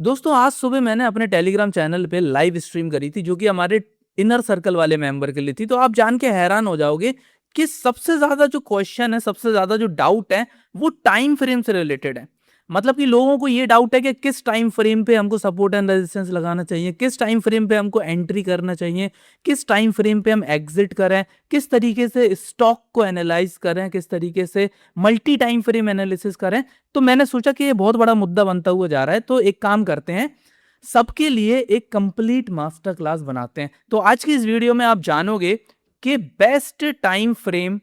दोस्तों आज सुबह मैंने अपने टेलीग्राम चैनल पे लाइव स्ट्रीम करी थी जो कि हमारे इनर सर्कल वाले मेंबर के लिए थी। तो आप जान के हैरान हो जाओगे कि सबसे ज्यादा जो क्वेश्चन है, सबसे ज्यादा जो डाउट है वो टाइम फ्रेम से रिलेटेड है। मतलब कि लोगों को ये डाउट है कि किस टाइम फ्रेम पे हमको सपोर्ट एंड रेजिस्टेंस लगाना चाहिए, किस टाइम फ्रेम पे हमको एंट्री करना चाहिए, किस टाइम फ्रेम पे हम एग्जिट करें, किस तरीके से स्टॉक को एनालाइज करें, किस तरीके से मल्टी टाइम फ्रेम एनालिसिस करें। तो मैंने सोचा कि ये बहुत बड़ा मुद्दा बनता हुआ जा रहा है, तो एक काम करते हैं, सबके लिए एक कंप्लीट मास्टर क्लास बनाते हैं। तो आज की इस वीडियो में आप जानोगे कि बेस्ट टाइम फ्रेम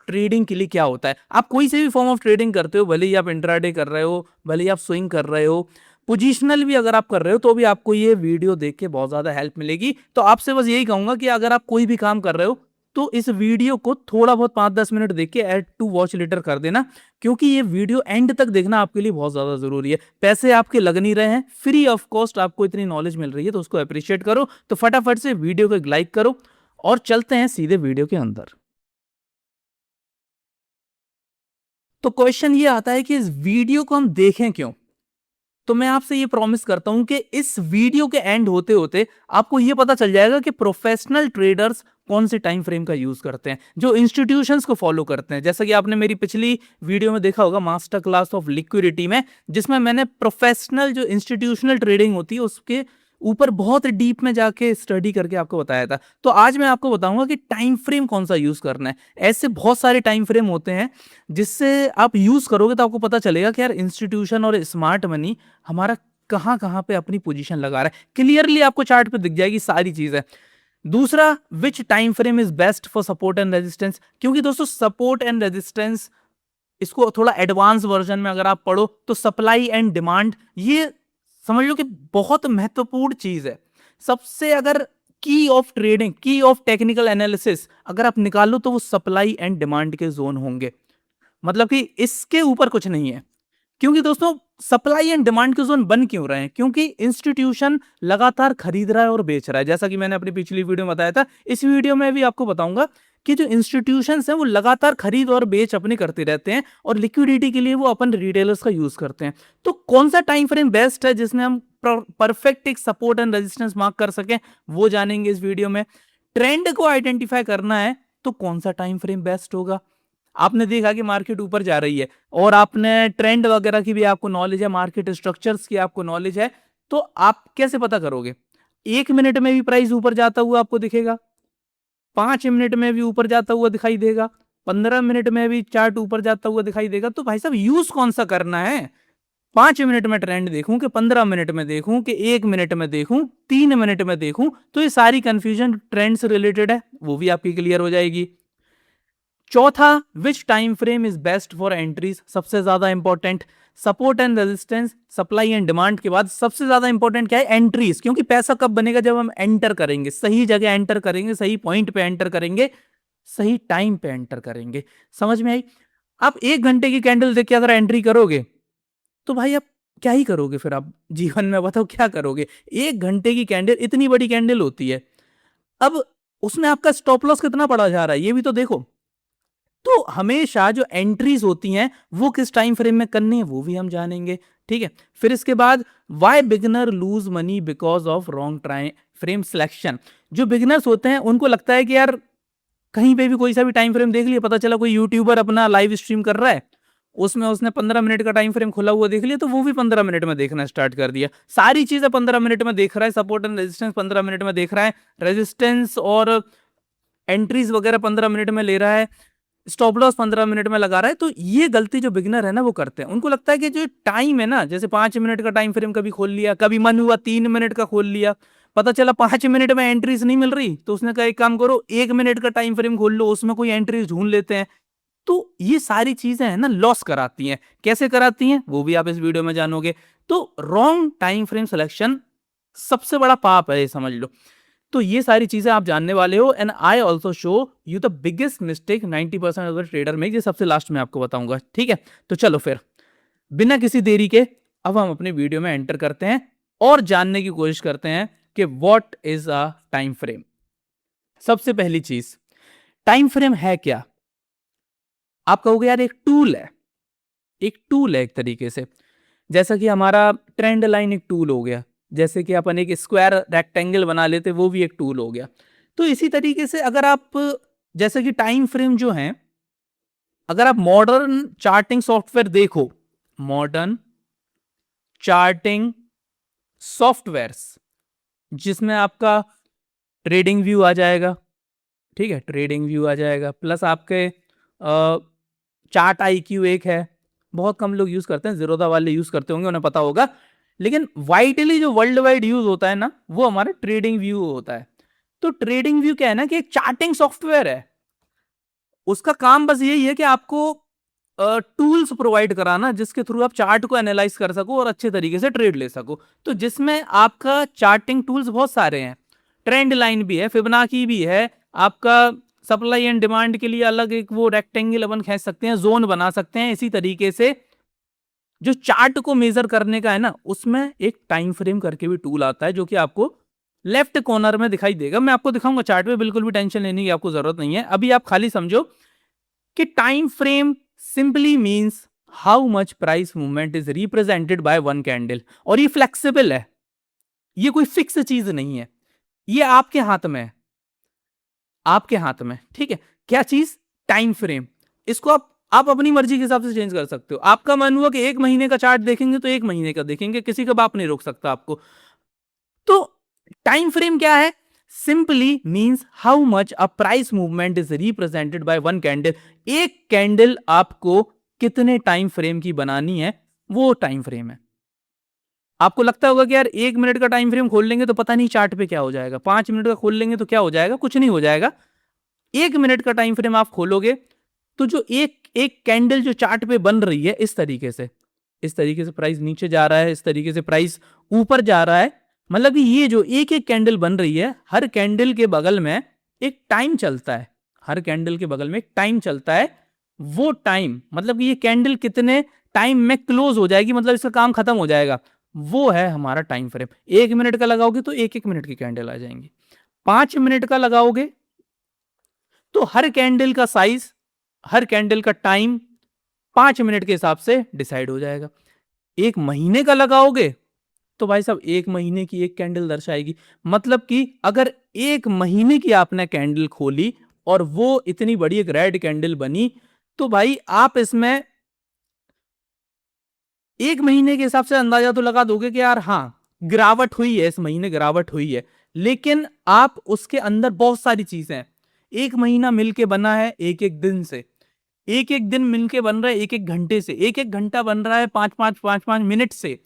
ट्रेडिंग के लिए क्या होता है। आप कोई से भी फॉर्म ऑफ ट्रेडिंग करते हो, भले ही आप इंट्राडे कर रहे हो, भले ही आप स्विंग कर रहे हो, पोजिशनल भी अगर आप कर रहे हो, तो भी आपको ये वीडियो देख के बहुत ज्यादा हेल्प मिलेगी। तो आपसे बस यही कहूंगा कि अगर आप कोई भी काम कर रहे हो तो इस वीडियो को थोड़ा बहुत 5-10 मिनट देख के ऐड टू वॉच लेटर कर देना, क्योंकि ये वीडियो एंड तक देखना आपके लिए बहुत ज्यादा जरूरी है। पैसे आपके लग नहीं रहे हैं, फ्री ऑफ कॉस्ट आपको इतनी नॉलेज मिल रही है, तो उसको अप्रिशिएट करो। तो फटाफट से वीडियो को एक लाइक करो और चलते हैं सीधे वीडियो के अंदर। तो क्वेश्चन ये आता है कि इस वीडियो को हम देखें क्यों। तो मैं आपसे ये प्रॉमिस करता हूं कि इस वीडियो के एंड होते होते आपको ये पता चल जाएगा कि प्रोफेशनल ट्रेडर्स कौन से टाइम फ्रेम का यूज करते हैं, जो इंस्टीट्यूशंस को फॉलो करते हैं। जैसा कि आपने मेरी पिछली वीडियो में देखा होगा, मास्टर क्लास ऑफ लिक्विडिटी में, जिसमें मैंने प्रोफेशनल जो इंस्टीट्यूशनल ट्रेडिंग होती है उसके ऊपर बहुत डीप में जाके स्टडी करके आपको बताया था। तो आज मैं आपको बताऊंगा कि टाइम फ्रेम कौन सा यूज करना है। ऐसे बहुत सारे टाइम फ्रेम होते हैं जिससे आप यूज करोगे तो आपको पता चलेगा कि यार इंस्टीट्यूशन और स्मार्ट मनी हमारा कहाँ कहाँ पे अपनी पोजीशन लगा रहा है। क्लियरली आपको चार्ट पे दिख जाएगी सारी चीजें। दूसरा, which time frame is best for support and resistance, क्योंकि दोस्तों सपोर्ट एंड रेजिस्टेंस, इसको थोड़ा एडवांस वर्जन में अगर आप पढ़ो तो सप्लाई एंड डिमांड, ये समझ लो कि बहुत महत्वपूर्ण चीज है। सबसे अगर की ऑफ ट्रेडिंग, की ऑफ टेक्निकल एनालिसिस अगर आप निकालो तो वो सप्लाई एंड डिमांड के जोन होंगे। मतलब कि इसके ऊपर कुछ नहीं है। क्योंकि दोस्तों सप्लाई एंड डिमांड के जोन बन क्यों रहे हैं? क्योंकि इंस्टीट्यूशन लगातार खरीद रहा है और बेच रहा है। जैसा कि मैंने अपनी पिछली वीडियो में बताया था, इस वीडियो में भी आपको बताऊंगा कि जो इंस्टीट्यूशंस हैं वो लगातार खरीद और बेच अपने करते रहते हैं और लिक्विडिटी के लिए वो अपन रिटेलर्स का यूज करते हैं। तो कौन सा टाइम फ्रेम बेस्ट है जिसमें हम परफेक्ट एक सपोर्ट एंड रेजिस्टेंस मार्क कर सकें, वो जानेंगे इस वीडियो में। ट्रेंड को आइडेंटिफाई करना है तो कौन सा टाइम फ्रेम बेस्ट होगा। आपने देखा कि मार्केट ऊपर जा रही है और आपने ट्रेंड वगैरह की भी आपको नॉलेज है, मार्केट स्ट्रक्चर्स की आपको नॉलेज है, तो आप कैसे पता करोगे? 1 मिनट में भी प्राइस ऊपर जाता हुआ आपको दिखेगा, 5 मिनट में भी ऊपर जाता हुआ दिखाई देगा, 15 मिनट में भी चार्ट ऊपर जाता हुआ दिखाई देगा। तो भाई साहब यूज कौन सा करना है? 5 मिनट में ट्रेंड देखूं कि 15 मिनट में देखूं कि 1 मिनट में देखूं, 3 मिनट में देखूं, तो ये सारी कंफ्यूजन ट्रेंड से रिलेटेड है, वो भी आपकी क्लियर हो जाएगी। चौथा, which time frame is best for entries, सबसे ज्यादा important. Support and resistance, supply and demand के बाद सबसे ज्यादा इंपॉर्टेंट क्या है? एंट्रीज। क्योंकि पैसा कब बनेगा? जब हम एंटर करेंगे, सही जगह एंटर करेंगे, सही पॉइंट पे एंटर करेंगे, सही टाइम पे एंटर करेंगे। समझ में आई? आप 1 घंटे की कैंडल देख के अगर एंट्री करोगे तो भाई आप क्या ही करोगे फिर? आप जीवन में बताओ क्या करोगे? 1 घंटे की कैंडल, इतनी बड़ी कैंडल होती है, अब उसमें आपका स्टॉप लॉस कितना पड़ा जा रहा है ये भी तो देखो। तो हमेशा जो एंट्रीज होती हैं वो किस टाइम फ्रेम में करनी है वो भी हम जानेंगे। ठीक है, फिर इसके बाद why beginner lose money because of wrong time frame selection. जो बिगिनर्स होते हैं उनको लगता है कि यार कहीं पे भी कोई सा भी टाइम फ्रेम देख लिया, पता चला कोई यूट्यूबर अपना लाइव स्ट्रीम कर रहा है, उसमें उसने 15 मिनट का टाइम फ्रेम खुला हुआ देख लिया, तो वो भी 15 मिनट में देखना स्टार्ट कर दिया। सारी चीजें 15 मिनट में देख रहा है, सपोर्ट एंड रेजिस्टेंस 15 मिनट में देख रहा है, रेजिस्टेंस और एंट्रीज वगैरह 15 मिनट में ले रहा है, स्टॉप लॉस 15 मिनट में लगा रहा है। तो ये गलती जो बिगिनर है ना वो करते हैं। उनको लगता है कि जो टाइम है ना, जैसे 5 मिनट का टाइम फ्रेम कभी खोल लिया, कभी मन हुआ 3 मिनट का खोल लिया, पता चला 5 मिनट में एंट्रीज नहीं मिल रही, तो उसने कहा एक काम करो 1 मिनट का टाइम फ्रेम खोल लो, उसमें कोई एंट्रीज ढूंढ लेते हैं। तो ये सारी चीजें हैं ना लॉस कराती हैं। कैसे कराती हैं वो भी आप इस वीडियो में जानोगे। तो रॉन्ग टाइम फ्रेम सिलेक्शन सबसे बड़ा पाप है, ये समझ लो। तो ये सारी चीजें आप जानने वाले हो, and I also show you the biggest mistake 90% of the trader make, ये सबसे लास्ट में आपको बताऊंगा। ठीक है, तो चलो फिर बिना किसी देरी के अब हम अपने वीडियो में एंटर करते हैं और जानने की कोशिश करते हैं कि what is a time frame. सबसे पहली चीज, टाइम फ्रेम है क्या? आप कहोगे यार एक टूल है, एक टूल है एक तरीके से। जैसा कि हमारा ट्रेंड लाइन एक टूल हो गया, जैसे कि अपन एक स्क्वायर रेक्टेंगल बना लेते, वो भी एक टूल हो गया। तो इसी तरीके से अगर आप, जैसे कि टाइम फ्रेम जो है, अगर आप मॉडर्न चार्टिंग सॉफ्टवेयर देखो, मॉडर्न चार्टिंग सॉफ्टवेयर्स, जिसमें आपका ट्रेडिंग व्यू आ जाएगा, ठीक है, ट्रेडिंग व्यू आ जाएगा, प्लस आपके चार्ट आईक्यू एक है, बहुत कम लोग यूज करते हैं, जीरोधा वाले यूज करते होंगे, उन्हें पता होगा। लेकिन वाइडली जो वर्ल्ड वाइड यूज होता है ना, वो हमारा ट्रेडिंग व्यू होता है। तो ट्रेडिंग व्यू क्या है ना, कि एक चार्टिंग सॉफ्टवेयर है, उसका काम बस यही है कि आपको टूल्स प्रोवाइड कराना, जिसके थ्रू आप चार्ट को एनालाइज कर सको और अच्छे तरीके से ट्रेड ले सको। तो जिसमें आपका चार्टिंग टूल्स बहुत सारे हैं, ट्रेंड लाइन भी है, फिबोनाची भी है, आपका सप्लाई एंड डिमांड के लिए अलग एक वो रेक्टेंगल अपन खींच सकते हैं, जोन बना सकते हैं। इसी तरीके से जो चार्ट को मेजर करने का है ना, उसमें एक टाइम फ्रेम करके भी टूल आता है, जो कि आपको लेफ्ट कॉर्नर में दिखाई देगा। मैं आपको दिखाऊंगा चार्ट पे, बिल्कुल भी टेंशन लेने की आपको जरूरत नहीं है। अभी आप खाली समझो कि time frame simply means how much price movement is represented by one candle. और ये फ्लेक्सिबल है, ये कोई फिक्स चीज नहीं है, ये आपके हाथ में है, आपके हाथ में, ठीक है। क्या चीज? Time frame. इसको आप अपनी मर्जी के हिसाब से चेंज कर सकते हो। आपका मन हुआ कि एक महीने का चार्ट देखेंगे तो एक महीने का देखेंगे, किसी का बाप नहीं रोक सकता आपको। तो टाइम फ्रेम क्या है? Simply means how much a price movement is represented by one candle. एक कैंडल आपको कितने टाइम फ्रेम की बनानी है, वो टाइम फ्रेम है। आपको लगता होगा कि यार 1 मिनट का टाइम फ्रेम खोल लेंगे तो पता नहीं चार्ट पे क्या हो जाएगा, 5 मिनट का खोल लेंगे तो क्या हो जाएगा, कुछ नहीं हो जाएगा। 1 मिनट का टाइम फ्रेम आप खोलोगे तो जो एक एक कैंडल जो चार्ट पे बन रही है, इस तरीके से प्राइस नीचे जा रहा है, इस तरीके से प्राइस ऊपर जा रहा है, मतलब कि ये जो एक एक कैंडल बन रही है, हर कैंडल के बगल में एक टाइम चलता है, हर कैंडल के बगल में एक टाइम चलता है। वो टाइम मतलब कि ये कैंडल कितने टाइम में क्लोज हो जाएगी, मतलब इसका काम खत्म हो जाएगा, वो है हमारा टाइम फ्रेम। 1 मिनट का लगाओगे तो एक एक मिनट की कैंडल आ जाएंगी, 5 मिनट का लगाओगे तो हर कैंडल का साइज, हर कैंडल का टाइम 5 मिनट के हिसाब से डिसाइड हो जाएगा। 1 महीने का लगाओगे तो भाई साहब 1 महीने की एक कैंडल दर्शाएगी। मतलब कि अगर 1 महीने की आपने कैंडल खोली और वो इतनी बड़ी एक रेड कैंडल बनी, तो भाई आप इसमें 1 महीने के हिसाब से अंदाजा तो लगा दोगे कि यार हाँ, गिरावट हुई है, इस महीने गिरावट हुई है। लेकिन आप उसके अंदर बहुत सारी चीजें हैं। 1 महीना मिलके बना है एक एक दिन से, एक एक दिन मिलके बन रहा है एक एक घंटे से, एक एक घंटा बन रहा है 5-5 मिनट से।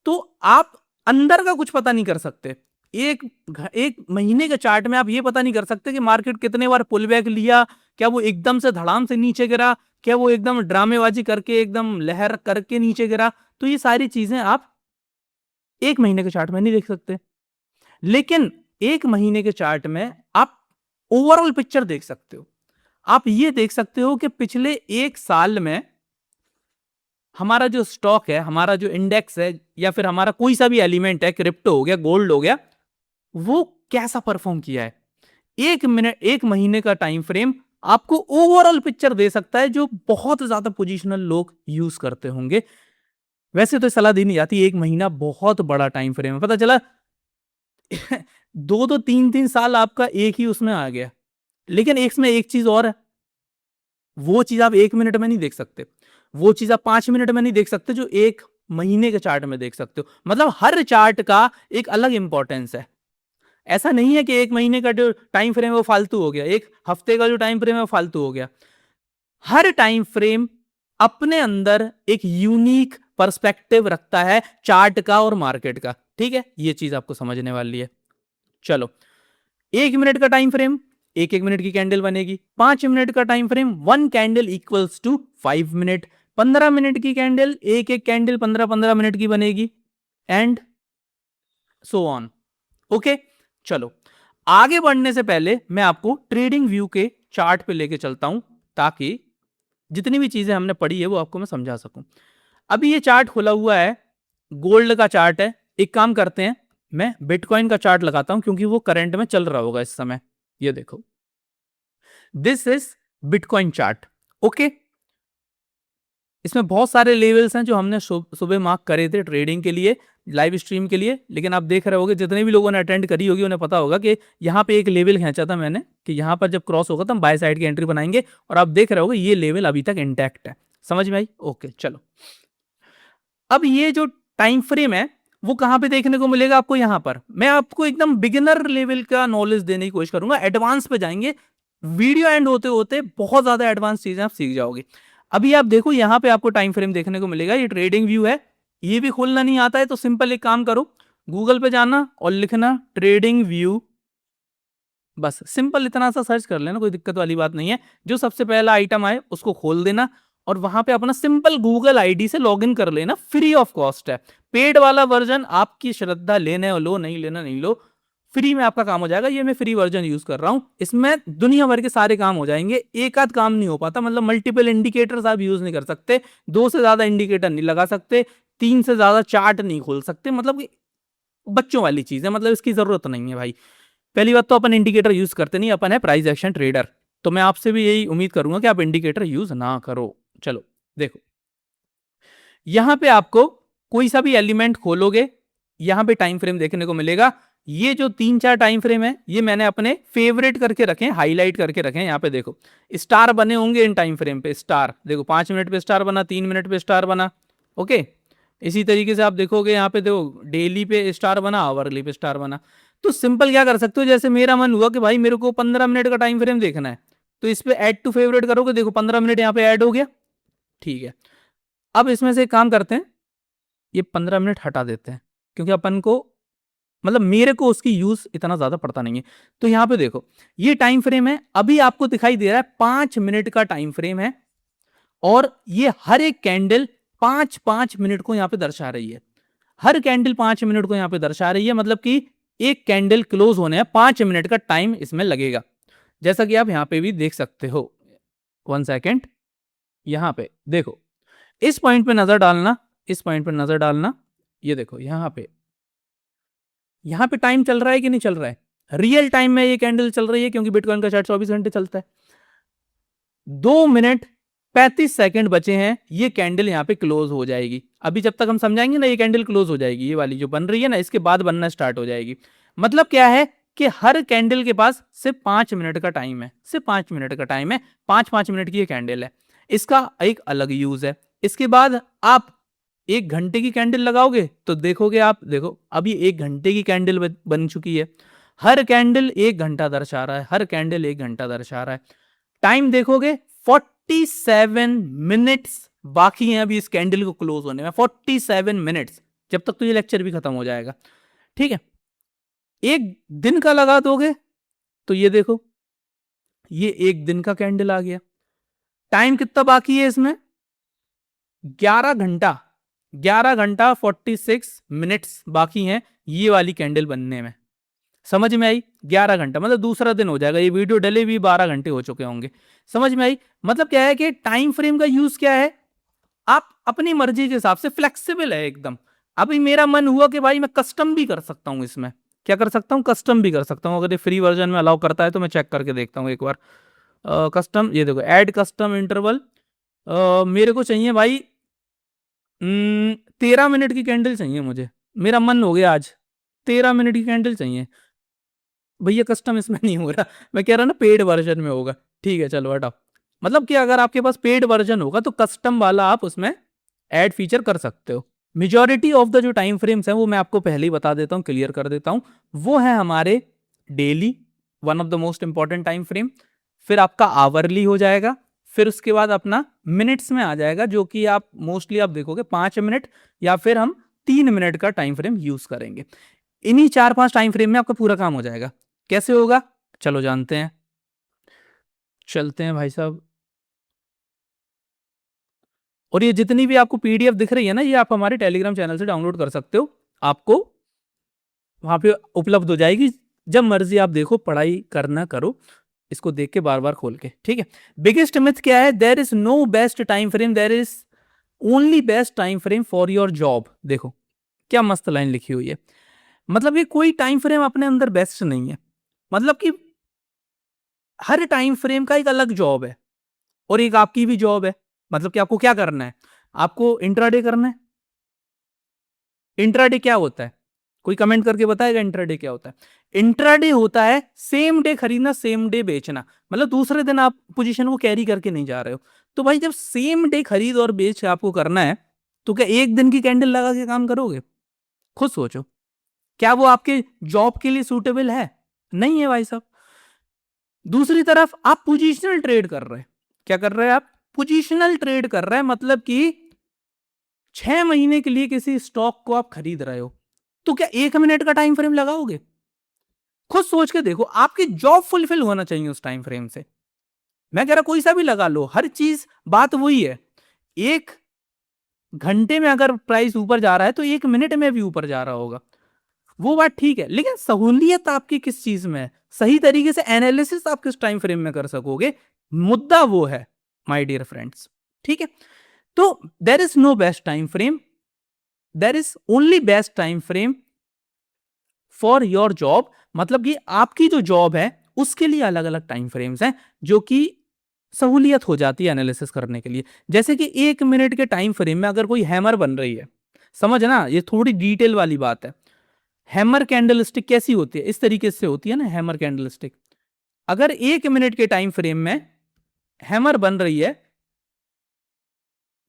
तो आप अंदर का कुछ पता नहीं कर सकते। एक महीने के चार्ट में आप ये पता नहीं कर सकते कि मार्केट कितने बार पुल बैक लिया, क्या वो एकदम से धड़ाम से नीचे गिरा, क्या वो एकदम ड्रामेबाजी करके एकदम लहर करके नीचे गिरा। तो ये सारी चीजें आप 1 महीने के चार्ट में नहीं देख सकते। लेकिन 1 महीने के चार्ट में आप ओवरऑल पिक्चर देख सकते हो। आप ये देख सकते हो कि पिछले 1 साल में हमारा जो स्टॉक है, हमारा जो इंडेक्स है, या फिर हमारा कोई सा भी एलिमेंट है, क्रिप्टो हो गया, गोल्ड हो गया, वो कैसा परफॉर्म किया है। 1 मिनट, 1 महीने का टाइम फ्रेम आपको ओवरऑल पिक्चर दे सकता है, जो बहुत ज्यादा पोजिशनल लोग यूज करते होंगे। वैसे तो सलाह दी नहीं जाती, 1 महीना बहुत बड़ा टाइम फ्रेम है। पता चला 2-3 साल आपका एक ही उसमें आ गया। लेकिन इसमें एक चीज और है, वो चीज आप 1 मिनट में नहीं देख सकते, वो चीज आप 5 मिनट में नहीं देख सकते, जो 1 महीने के चार्ट में देख सकते हो। मतलब हर चार्ट का एक अलग इंपॉर्टेंस है। ऐसा नहीं है कि 1 महीने का जो टाइम फ्रेम है वो फालतू हो गया, एक हफ्ते का जो टाइम फ्रेम है वो फालतू हो गया। हर टाइम फ्रेम अपने अंदर एक यूनिक पर्सपेक्टिव रखता है चार्ट का और मार्केट का। ठीक है, ये चीज आपको समझने वाली है। चलो, 1 मिनट का टाइम फ्रेम, एक एक मिनट की कैंडल बनेगी। 5 मिनट का time frame, 1 candle equals to 5 minute. 15 minute की कैंडल, एक एक कैंडल 15-15 मिनट की बनेगी, एंड सो ऑन। ओके, चलो आगे बढ़ने से पहले मैं आपको ट्रेडिंग व्यू के चार्ट पे लेके चलता हूं, ताकि जितनी भी चीजें हमने पढ़ी है वो आपको मैं समझा सकूं। अभी ये चार्ट खुला हुआ है, गोल्ड का चार्ट है। एक काम करते हैं, मैं बिटकॉइन का चार्ट लगाता हूं, क्योंकि वो करंट में चल रहा होगा इस समय। ये देखो, this is bitcoin chart. Okay, इसमें बहुत सारे लेवल्स हैं जो हमने सुबह मार्क करे थे ट्रेडिंग के लिए, लाइव स्ट्रीम के लिए, लेकिन आप देख रहे होगे जितने भी लोगों ने अटेंड करी होगी उन्हें पता होगा कि यहाँ पे एक लेवल खींचा था मैंने कि यहाँ पर जब क्रॉस होगा तो हम बाय साइड की एंट्री बनाएंगे, और आप देख रहे होगे ये लेवल अभी तक इंटैक्ट है। समझ में आई? ओके चलो, अब ये जो टाइम फ्रेम है वो कहां पे देखने को मिलेगा आपको? यहां पर मैं आपको एकदम बिगिनर लेवल का नॉलेज देने की कोशिश करूंगा, एडवांस पे जाएंगे, वीडियो एंड होते होते बहुत ज्यादा एडवांस चीजें आप सीख जाओगे। अभी आप देखो यहां पे आपको टाइम फ्रेम देखने को मिलेगा, ये ट्रेडिंग व्यू है, ये भी खोलना नहीं आता है तो सिंपल एक काम करो, गूगल पे जाना और लिखना ट्रेडिंग व्यू, बस सिंपल इतना सा सर्च कर लेना, कोई दिक्कत वाली बात नहीं है। जो सबसे पहला आइटम आए उसको खोल देना और वहां पे अपना सिंपल गूगल आईडी से लॉगिन कर लेना, फ्री ऑफ कॉस्ट है। पेड वाला वर्जन आपकी श्रद्धा, लेने लो, नहीं लेना नहीं लो, फ्री में आपका काम हो जाएगा। ये मैं फ्री वर्जन यूज कर रहा हूं, इसमें दुनिया भर के सारे काम हो जाएंगे, एक आध काम नहीं हो पाता, मतलब मल्टीपल इंडिकेटर्स आप यूज नहीं कर सकते, 2 से ज्यादा इंडिकेटर नहीं लगा सकते, 3 से ज्यादा चार्ट नहीं खोल सकते, मतलब बच्चों वाली चीज है, मतलब इसकी जरूरत नहीं है भाई। पहली बात तो अपन इंडिकेटर यूज करते नहीं, अपन है प्राइस एक्शन ट्रेडर, तो मैं आपसे भी यही उम्मीद करूंगा कि आप इंडिकेटर यूज ना करो। चलो देखो, यहां पे आपको कोई सा भी एलिमेंट खोलोगे, यहां पे टाइम फ्रेम देखने को मिलेगा। ये जो 3-4 टाइम फ्रेम है ये मैंने अपने फेवरेट करके रखे, हाईलाइट करके रखे। यहां पे देखो स्टार बने होंगे इन टाइम फ्रेम पे, स्टार देखो 5 मिनट पे स्टार बना, 3 मिनट पे स्टार बना, ओके। इसी तरीके से आप देखोगे यहाँ पे देखो डेली पे स्टार बना, आवरली पे स्टार बना। तो सिंपल क्या कर सकते हो, jैसे मेरा मन हुआ कि भाई मेरे को 15 मिनट का टाइम फ्रेम देखना है, तो इस पे ऐड टू फेवरेट करोगे, देखो 15 मिनट यहाँ पे ऐड हो गया, ठीक है। अब इसमें से एक काम करते हैं, ये 15 मिनट हटा देते हैं, क्योंकि अपन को मतलब मेरे को उसकी यूज इतना ज्यादा पड़ता नहीं है। तो यहां पे देखो ये टाइम फ्रेम है, अभी आपको दिखाई दे रहा है 5 मिनट का टाइम फ्रेम है, और ये हर एक कैंडल 5-5 मिनट को यहां पे दर्शा रही है, हर कैंडल 5 मिनट को यहां पे दर्शा रही है, मतलब कि एक कैंडल क्लोज होने 5 मिनट का टाइम इसमें लगेगा, जैसा कि आप यहां पे भी देख सकते हो। 1 सेकेंड, यहां पे देखो, इस पॉइंट पे नजर डालना, इस पॉइंट पे नजर डालना, ये देखो यहां पे टाइम चल रहा है कि नहीं चल रहा है, रियल टाइम में ये कैंडल चल रही है, क्योंकि बिटकॉइन का चार्ट 24 घंटे चलता है। 2 मिनट 35 सेकंड बचे हैं, ये कैंडल यहां पे क्लोज हो जाएगी। अभी जब तक हम समझाएंगे ना ये कैंडल क्लोज हो जाएगी, ये वाली जो बन रही है ना, इसके बाद बनना स्टार्ट हो जाएगी। मतलब क्या है कि हर कैंडल के पास सिर्फ 5 मिनट का टाइम है, सिर्फ 5 मिनट का टाइम है, 5-5 मिनट की ये कैंडल है, इसका एक अलग यूज है। इसके बाद आप 1 घंटे की कैंडल लगाओगे तो देखोगे, आप देखो अभी 1 घंटे की कैंडल बन चुकी है, हर कैंडल 1 घंटा दर्शा रहा है, हर कैंडल 1 घंटा दर्शा रहा है। टाइम देखोगे 47 मिनट्स बाकी हैं अभी इस कैंडल को क्लोज होने में, 47 मिनट्स, जब तक तो ये लेक्चर भी खत्म हो जाएगा, ठीक है। एक दिन का लगा दोगे तो ये देखो, ये 1 दिन का कैंडल आ गया। टाइम कितना बाकी है इसमें? 11 घंटा, 11 घंटा 46 मिनट्स बाकी हैं ये वाली कैंडल बनने में। समझ में आई? 11 घंटा मतलब दूसरा दिन हो जाएगा, ये वीडियो डले भी 12 घंटे हो चुके होंगे। समझ में आई? मतलब क्या है कि टाइम फ्रेम का यूज क्या है, आप अपनी मर्जी के हिसाब से फ्लेक्सिबल है एकदम। अभी मेरा मन हुआ कि भाई मैं कस्टम भी कर सकता हूं, इसमें क्या कर सकता हूं, कस्टम भी कर सकता हूं। अगर ये फ्री वर्जन में अलाउ करता है तो मैं चेक करके देखता हूं एक बार। कस्टम, ये देखो ऐड कस्टम इंटरवल, मेरे को चाहिए भाई 13 मिनट की कैंडल चाहिए मुझे, मेरा मन हो गया आज 13 मिनट की कैंडल चाहिए। भैया कस्टम इसमें नहीं हो रहा, मैं कह रहा ना पेड वर्जन में होगा, ठीक है चलो हटाओ। मतलब कि अगर आपके पास पेड वर्जन होगा तो कस्टम वाला आप उसमें ऐड फीचर कर सकते हो। मेजॉरिटी ऑफ द जो टाइम फ्रेम्स हैं वो मैं आपको पहले ही बता देता हूँ, क्लियर कर देता हूँ। वो है हमारे daily, one of the most important time frame, फिर आपका आवरली हो जाएगा, फिर उसके बाद अपना मिनट्स में आ जाएगा, जो कि आप मोस्टली आप देखोगे 5 मिनट या फिर हम 3 मिनट का टाइम फ्रेम यूज करेंगे। इन्हीं 4-5 टाइम फ्रेम में आपका पूरा काम हो जाएगा। कैसे होगा चलो जानते हैं, चलते हैं भाई साहब। और ये जितनी भी आपको पीडीएफ दिख रही है ना, ये आप हमारे टेलीग्राम चैनल से डाउनलोड कर सकते हो, आपको वहां पे उपलब्ध हो जाएगी, जब मर्जी आप देखो, पढ़ाई करना करो, इसको देख के बार बार खोल के, ठीक है। बिगेस्ट मिथ क्या है, there is no best time frame, there is only best time frame for your job. देखो क्या मस्त लाइन लिखी हुई है, मतलब ये कोई टाइम फ्रेम अपने अंदर बेस्ट नहीं है, मतलब कि हर टाइम फ्रेम का एक अलग जॉब है, और एक आपकी भी जॉब है। मतलब कि आपको क्या करना है, आपको इंट्राडे करना है। इंट्राडे क्या होता है, कोई कमेंट करके बताएगा इंट्राडे क्या होता है। इंट्राडे होता है सेम डे खरीदना सेम डे बेचना, मतलब दूसरे दिन आप पोजीशन को कैरी करके नहीं जा रहे हो। तो भाई जब सेम डे खरीद और बेच आपको करना है, तो क्या एक दिन की कैंडल लगा के काम करोगे? खुद सोचो, क्या वो आपके जॉब के लिए सूटेबल है? नहीं है भाई साहब। दूसरी तरफ आप पोजीशनल ट्रेड कर रहे हैं, क्या कर रहे हैं आप? पोजीशनल ट्रेड कर रहे हैं, मतलब कि 6 महीने के लिए किसी स्टॉक को आप खरीद रहे हो, तो क्या 1 मिनट का टाइम फ्रेम लगाओगे? खुद सोच के देखो, आपकी जॉब फुलफिल होना चाहिए उस टाइम फ्रेम से। मैं कह रहा कोई सा भी लगा लो, हर चीज बात वही है। 1 घंटे में अगर प्राइस ऊपर जा रहा है तो 1 मिनट में भी ऊपर जा रहा होगा, वो बात ठीक है, लेकिन सहूलियत आपकी किस चीज में है, सही तरीके से एनालिसिस आप किस टाइम फ्रेम में कर सकोगे, मुद्दा वो है माय डियर फ्रेंड्स। ठीक है, तो there is no best time frame, there is only best time frame for your job. मतलब कि आपकी जो जॉब है उसके लिए अलग अलग टाइम फ्रेम्स हैं, जो कि सहूलियत हो जाती है एनालिसिस करने के लिए। जैसे कि 1 मिनट के टाइम फ्रेम में अगर कोई हैमर बन रही है, समझना ये थोड़ी डिटेल वाली बात है। हैमर कैंडल स्टिक कैसी होती है, इस तरीके से होती है ना हैमर कैंडल स्टिक। अगर 1 मिनट के टाइम फ्रेम में हैमर बन रही है,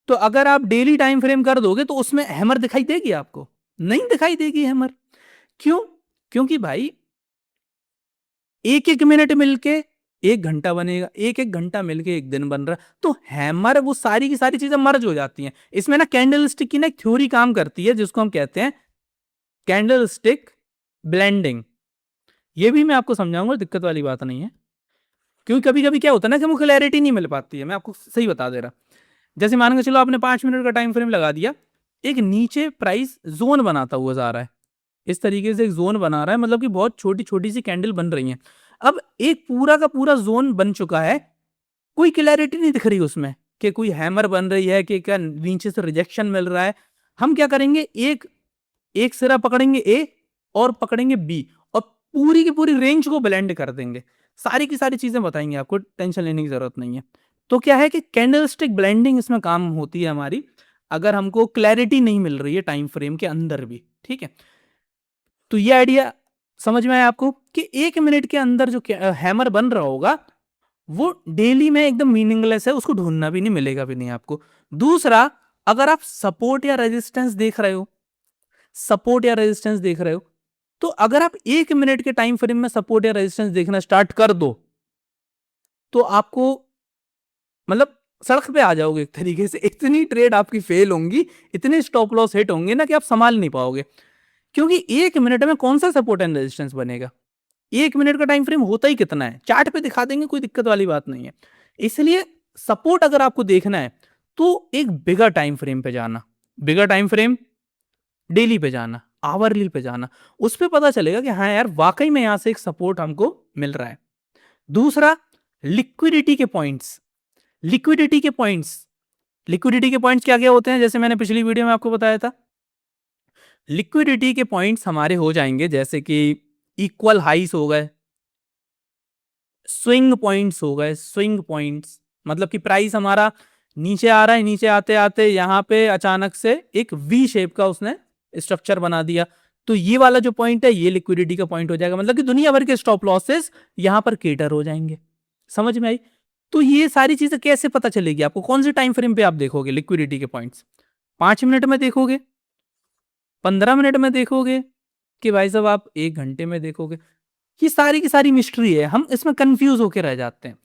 तो अगर आप डेली टाइम फ्रेम कर दोगे तो उसमें हैमर दिखाई देगी आपको? नहीं दिखाई देगी हैमर। क्यों? क्योंकि भाई एक एक मिनट मिलके 1 घंटा बनेगा, एक एक घंटा मिलके एक दिन बन रहा है, तो हैमर वो सारी की सारी चीजें मर्ज हो जाती हैं। इसमें ना कैंडल स्टिक की ना एक थ्योरी काम करती है, जिसको हम कहते हैं कैंडल स्टिक ब्लेंडिंग। ये भी मैं आपको समझाऊंगा, दिक्कत वाली बात नहीं है। क्योंकि कभी कभी क्या होता है ना कि मुझे क्लैरिटी नहीं मिल पाती है, मैं आपको सही बता दे रहा। जैसे मान के चलो आपने 5 मिनट का टाइम फ्रेम लगा दिया, एक नीचे प्राइस जोन बनाता हुआ जा रहा है, इस तरीके से एक जोन बना रहा है, मतलब कि बहुत छोटी छोटी सी कैंडल बन रही हैं। अब एक पूरा का पूरा जोन बन चुका है, कोई क्लैरिटी नहीं दिख रही उसमें कि कोई हैमर बन रही है कि क्या नीचे से रिजेक्शन मिल रहा है। हम क्या करेंगे, एक एक सिरा पकड़ेंगे ए और पकड़ेंगे बी, और पूरी की पूरी रेंज को ब्लेंड कर देंगे, सारी की सारी चीजें बताएंगे आपको, टेंशन लेने की जरूरत नहीं है। तो क्या है कि कैंडल स्टिक ब्लेंडिंग इसमें काम होती है हमारी, अगर हमको क्लैरिटी नहीं मिल रही है टाइम फ्रेम के अंदर भी। ठीक है, तो ये आइडिया समझ में आया आपको कि 1 मिनट के अंदर जो हैमर बन रहा होगा वो डेली में एकदम मीनिंगलेस है, उसको ढूंढना भी नहीं, मिलेगा भी नहीं आपको। दूसरा, अगर आप सपोर्ट या रेजिस्टेंस देख रहे हो, सपोर्ट या रेजिस्टेंस देख रहे हो, तो अगर आप 1 मिनट के टाइम फ्रेम में सपोर्ट या रेजिस्टेंस देखना स्टार्ट कर दो, तो आपको मतलब सड़क पे आ जाओगे एक तरीके से। इतनी ट्रेड आपकी फेल होंगी, इतने स्टॉप लॉस हिट होंगे ना कि आप संभाल नहीं पाओगे। क्योंकि 1 मिनट में कौन सा सपोर्ट एंड रेजिस्टेंस बनेगा? 1 मिनट का टाइम फ्रेम होता ही कितना है, चार्ट पे दिखा देंगे, कोई दिक्कत वाली बात नहीं है। इसलिए सपोर्ट अगर आपको देखना है तो एक बिगर टाइम फ्रेम पे जाना, बिगर टाइम फ्रेम, डेली पे जाना, आवरली पे जाना, उस पे पता चलेगा कि हाँ यार वाकई में यहां से एक सपोर्ट हमको मिल रहा है। दूसरा, लिक्विडिटी के पॉइंट्स, लिक्विडिटी के पॉइंट्स, लिक्विडिटी के पॉइंट्स क्या क्या होते हैं, जैसे मैंने पिछली वीडियो में आपको बताया था। लिक्विडिटी के पॉइंट्स हमारे हो जाएंगे जैसे कि इक्वल हाइस हो गए, स्विंग पॉइंट्स हो गए, स्विंग पॉइंट्स मतलब कि प्राइस हमारा नीचे आ रहा है, नीचे आते आते यहाँ पे अचानक से एक वी शेप का उसने स्ट्रक्चर बना दिया, तो ये वाला जो पॉइंट है ये लिक्विडिटी का पॉइंट हो जाएगा, मतलब कि दुनिया भर के स्टॉप लॉसेस यहाँ पर केटर हो जाएंगे। समझ में आई? तो ये सारी चीजें कैसे पता चलेगी आपको, कौन से टाइम फ्रेम पे आप देखोगे लिक्विडिटी के पॉइंट्स? 5 मिनट में देखोगे, 15 मिनट में देखोगे, कि भाई साहब आप 1 घंटे में देखोगे? ये सारी की सारी मिस्ट्री है, हम इसमें कंफ्यूज होकर रह जाते हैं।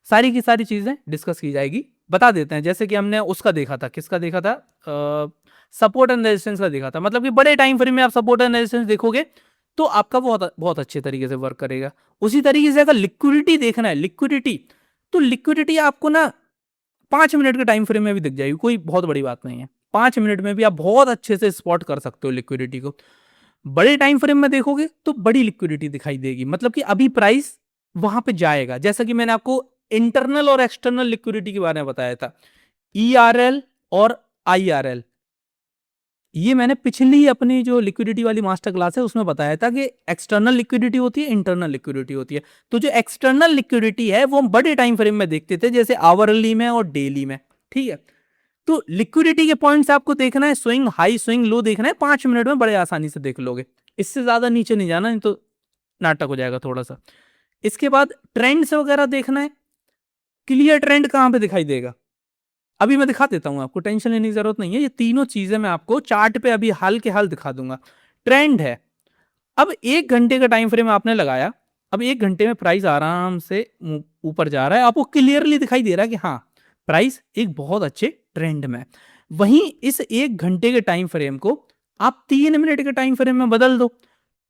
सारी की सारी चीजें डिस्कस की जाएगी, बता देते हैं। जैसे कि हमने उसका देखा था, किसका देखा था, सपोर्ट एंड रेजिस्टेंस का देखा था। मतलब कि बड़े टाइम फ्रेम में आप सपोर्ट एंड रेजिस्टेंस देखोगे तो आपका बहुत बहुत अच्छे तरीके से वर्क करेगा। उसी तरीके से अगर लिक्विडिटी देखना है, लिक्विडिटी, तो लिक्विडिटी आपको ना 5 मिनट के टाइम फ्रेम में भी दिख जाएगी, कोई बहुत बड़ी बात नहीं है। 5 मिनट में भी आप बहुत अच्छे से स्पॉट कर सकते हो लिक्विडिटी को। बड़े टाइम फ्रेम में देखोगे तो बड़ी लिक्विडिटी दिखाई देगी, मतलब कि अभी प्राइस वहां पे जाएगा। जैसा कि मैंने आपको इंटरनल और एक्सटर्नल लिक्विडिटी के बारे में बताया था, ERL और IRL, ये मैंने पिछली अपनी जो लिक्विडिटी वाली मास्टर क्लास है उसमें बताया था कि एक्सटर्नल लिक्विडिटी होती है, इंटरनल लिक्विडिटी होती है। तो जो एक्सटर्नल लिक्विडिटी है वो हम बड़े टाइम फ्रेम में देखते थे, जैसे आवरली में और डेली में। ठीक है। तो लिक्विडिटी के पॉइंट्स आपको देखना है, स्विंग हाई स्विंग लो देखना है, 5 मिनट में बड़े आसानी से देख लोगे। इससे ज्यादा नीचे नहीं जाना, नहीं तो नाटक हो जाएगा थोड़ा सा। इसके बाद ट्रेंड्स वगैरह देखना है, क्लियर ट्रेंड कहां पे दिखाई देगा अभी मैं दिखा देता हूं आपको, टेंशन लेने की जरूरत नहीं है। ये तीनों चीजें मैं आपको चार्ट पे अभी हाल के हाल दिखा दूंगा। ट्रेंड है, अब 1 घंटे का टाइम फ्रेम आपने लगाया, अब 1 घंटे में प्राइस आराम से ऊपर जा रहा है, आपको क्लियरली दिखाई दे रहा है कि हाँ प्राइस एक बहुत अच्छे ट्रेंड में है। वहीं इस 1 घंटे के टाइम फ्रेम को आप 3 मिनट के टाइम फ्रेम में बदल दो,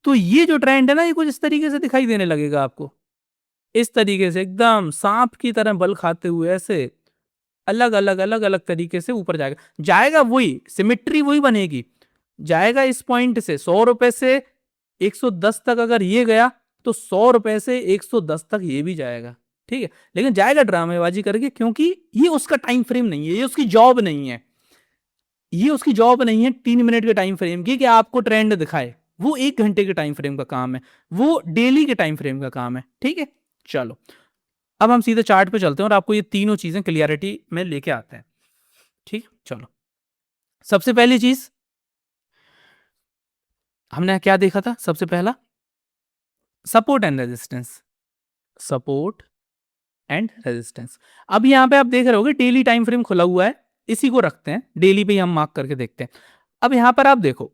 तो ये जो ट्रेंड है ना, ये कुछ इस तरीके से दिखाई देने लगेगा आपको। इस तरीके से एकदम सांप की तरह बल खाते हुए ऐसे अलग अलग अलग अलग तरीके से ऊपर जाएगा, जाएगा वही सिमेट्री वही बनेगी, जाएगा इस पॉइंट से 100 रुपए से 110 तक, अगर ये गया तो 100 रुपए से 110 तक ये भी जाएगा, ठीक है। लेकिन जाएगा ड्रामेबाजी करके, क्योंकि ये उसका टाइम फ्रेम नहीं है, ये उसकी जॉब नहीं है, ये उसकी जॉब नहीं है 3 मिनट के टाइम फ्रेम की कि आपको ट्रेंड दिखाए। वो 1 घंटे के टाइम फ्रेम का काम है, वो डेली के टाइम फ्रेम का काम है, ठीक है। चलो अब हम सीधे चार्ट पे चलते हैं और आपको ये तीनों चीजें क्लियरिटी में लेके आते हैं, ठीक। चलो सबसे पहली चीज हमने क्या देखा था, सबसे पहला support and resistance, support and resistance. अब यहां पे आप देख रहे होगे डेली टाइम फ्रेम खुला हुआ है, इसी को रखते हैं डेली पे ही हम मार्क करके देखते हैं। अब यहां पर आप देखो,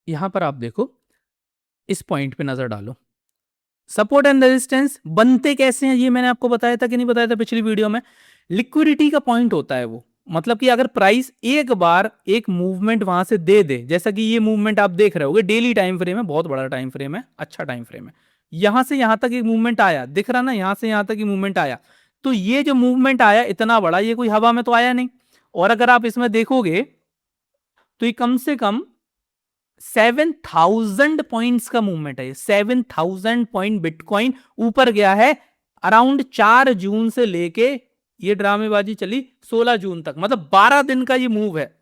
यहां पर आप देखो, इस पॉइंट पे नजर डालो। सपोर्ट एंड रेजिस्टेंस बनते कैसे हैं ये मैंने आपको बताया था कि नहीं बताया था पिछली वीडियो में। लिक्विडिटी का पॉइंट होता है वो, मतलब कि अगर प्राइस एक बार एक मूवमेंट वहां से दे दे, जैसा कि ये मूवमेंट आप देख रहे होगे डेली टाइम फ्रेम है, बहुत बड़ा टाइम फ्रेम है, अच्छा टाइम फ्रेम है। यहां से यहां तक एक मूवमेंट आया, दिख रहा ना, यहां से यहां तक मूवमेंट आया, तो ये जो मूवमेंट आया इतना बड़ा, ये कोई हवा में तो आया नहीं। और अगर आप इसमें देखोगे तो ये कम से कम 7,000 पॉइंट्स का मूवमेंट है, 7,000 पॉइंट बिटकॉइन ऊपर गया है अराउंड 4 जून से लेके, ये ड्रामेबाजी चली 16 जून तक, मतलब 12 दिन का ये मूव है,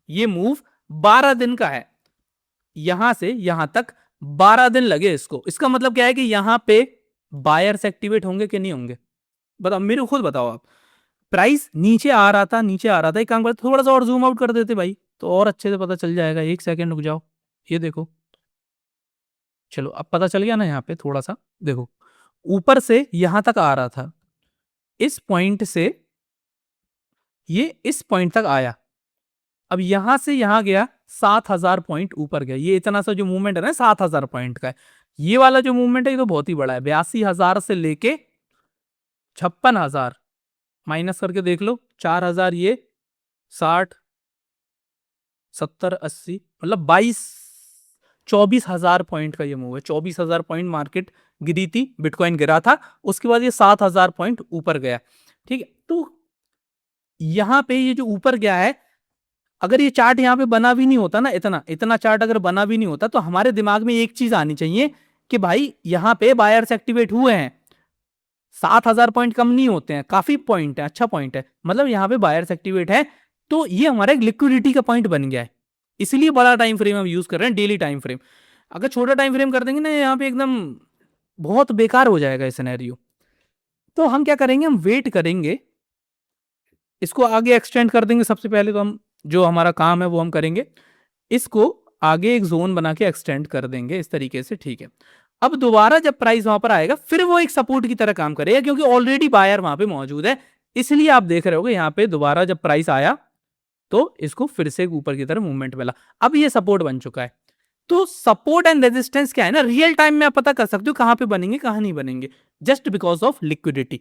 ये मूव 12 दिन का है, यहां से यहां तक 12 दिन लगे इसको। इसका मतलब क्या है कि यहां पे बायर्स एक्टिवेट होंगे कि नहीं होंगे, बताओ मेरे को खुद बताओ आप। प्राइस नीचे आ रहा था, नीचे आ रहा था, एक काम करते थोड़ा सा और जूम आउट कर देते भाई, तो और अच्छे से पता चल जाएगा। 1 सेकेंड रुक जाओ, ये देखो, चलो अब पता चल गया ना। यहाँ पे थोड़ा सा देखो, ऊपर से यहां तक आ रहा था, इस पॉइंट से ये इस पॉइंट तक आया, अब यहां से यहां गया 7,000 पॉइंट ऊपर गया। ये इतना सा जो मूवमेंट है ना 7,000 पॉइंट का है, ये वाला जो मूवमेंट है ये तो बहुत ही बड़ा है, 82,000 से लेके 56,000 माइनस करके देख लो, 4,000 ये 60 70 80, मतलब 24,000 पॉइंट का ये मूव है। 24,000 पॉइंट मार्केट गिरी थी, बिटकॉइन गिरा था, उसके बाद ये 7,000 पॉइंट ऊपर गया, ठीक है। तो यहां पे ये जो ऊपर गया है, अगर ये चार्ट यहां पे बना भी नहीं होता ना, इतना इतना चार्ट अगर बना भी नहीं होता, तो हमारे दिमाग में एक चीज आनी चाहिए कि भाई यहां पे बायर्स एक्टिवेट हुए हैं। 7,000 पॉइंट कम नहीं होते हैं, काफी पॉइंट है, अच्छा पॉइंट है, मतलब यहाँ पे बायर्स एक्टिवेट है, तो ये हमारा एक लिक्विडिटी का पॉइंट बन गया है। इसलिए बड़ा टाइम फ्रेम हम यूज कर रहे हैं, डेली टाइम फ्रेम। अगर छोटा टाइम फ्रेम कर देंगे ना यहाँ पे एकदम बहुत बेकार हो जाएगा ये सिनेरियो। तो हम क्या करेंगे, हम वेट करेंगे, इसको आगे एक्सटेंड कर देंगे। सबसे पहले तो हम जो हमारा काम है वो हम करेंगे, इसको आगे एक जोन बना के एक्सटेंड कर देंगे इस तरीके से, ठीक है। अब दोबारा जब प्राइस वहां पर आएगा, फिर वो एक सपोर्ट की तरह काम करेगा, क्योंकि ऑलरेडी बायर वहां पे मौजूद है। इसलिए आप देख रहे होगे यहाँ पे दोबारा जब प्राइस आया तो इसको फिर से ऊपर की तरफ मूवमेंट मिला, अब ये सपोर्ट बन चुका है। तो सपोर्ट एंड रेजिस्टेंस क्या है ना, रियल टाइम में आप पता कर सकते हो कहां पे बनेंगे कहां नहीं बनेंगे, जस्ट बिकॉज ऑफ लिक्विडिटी,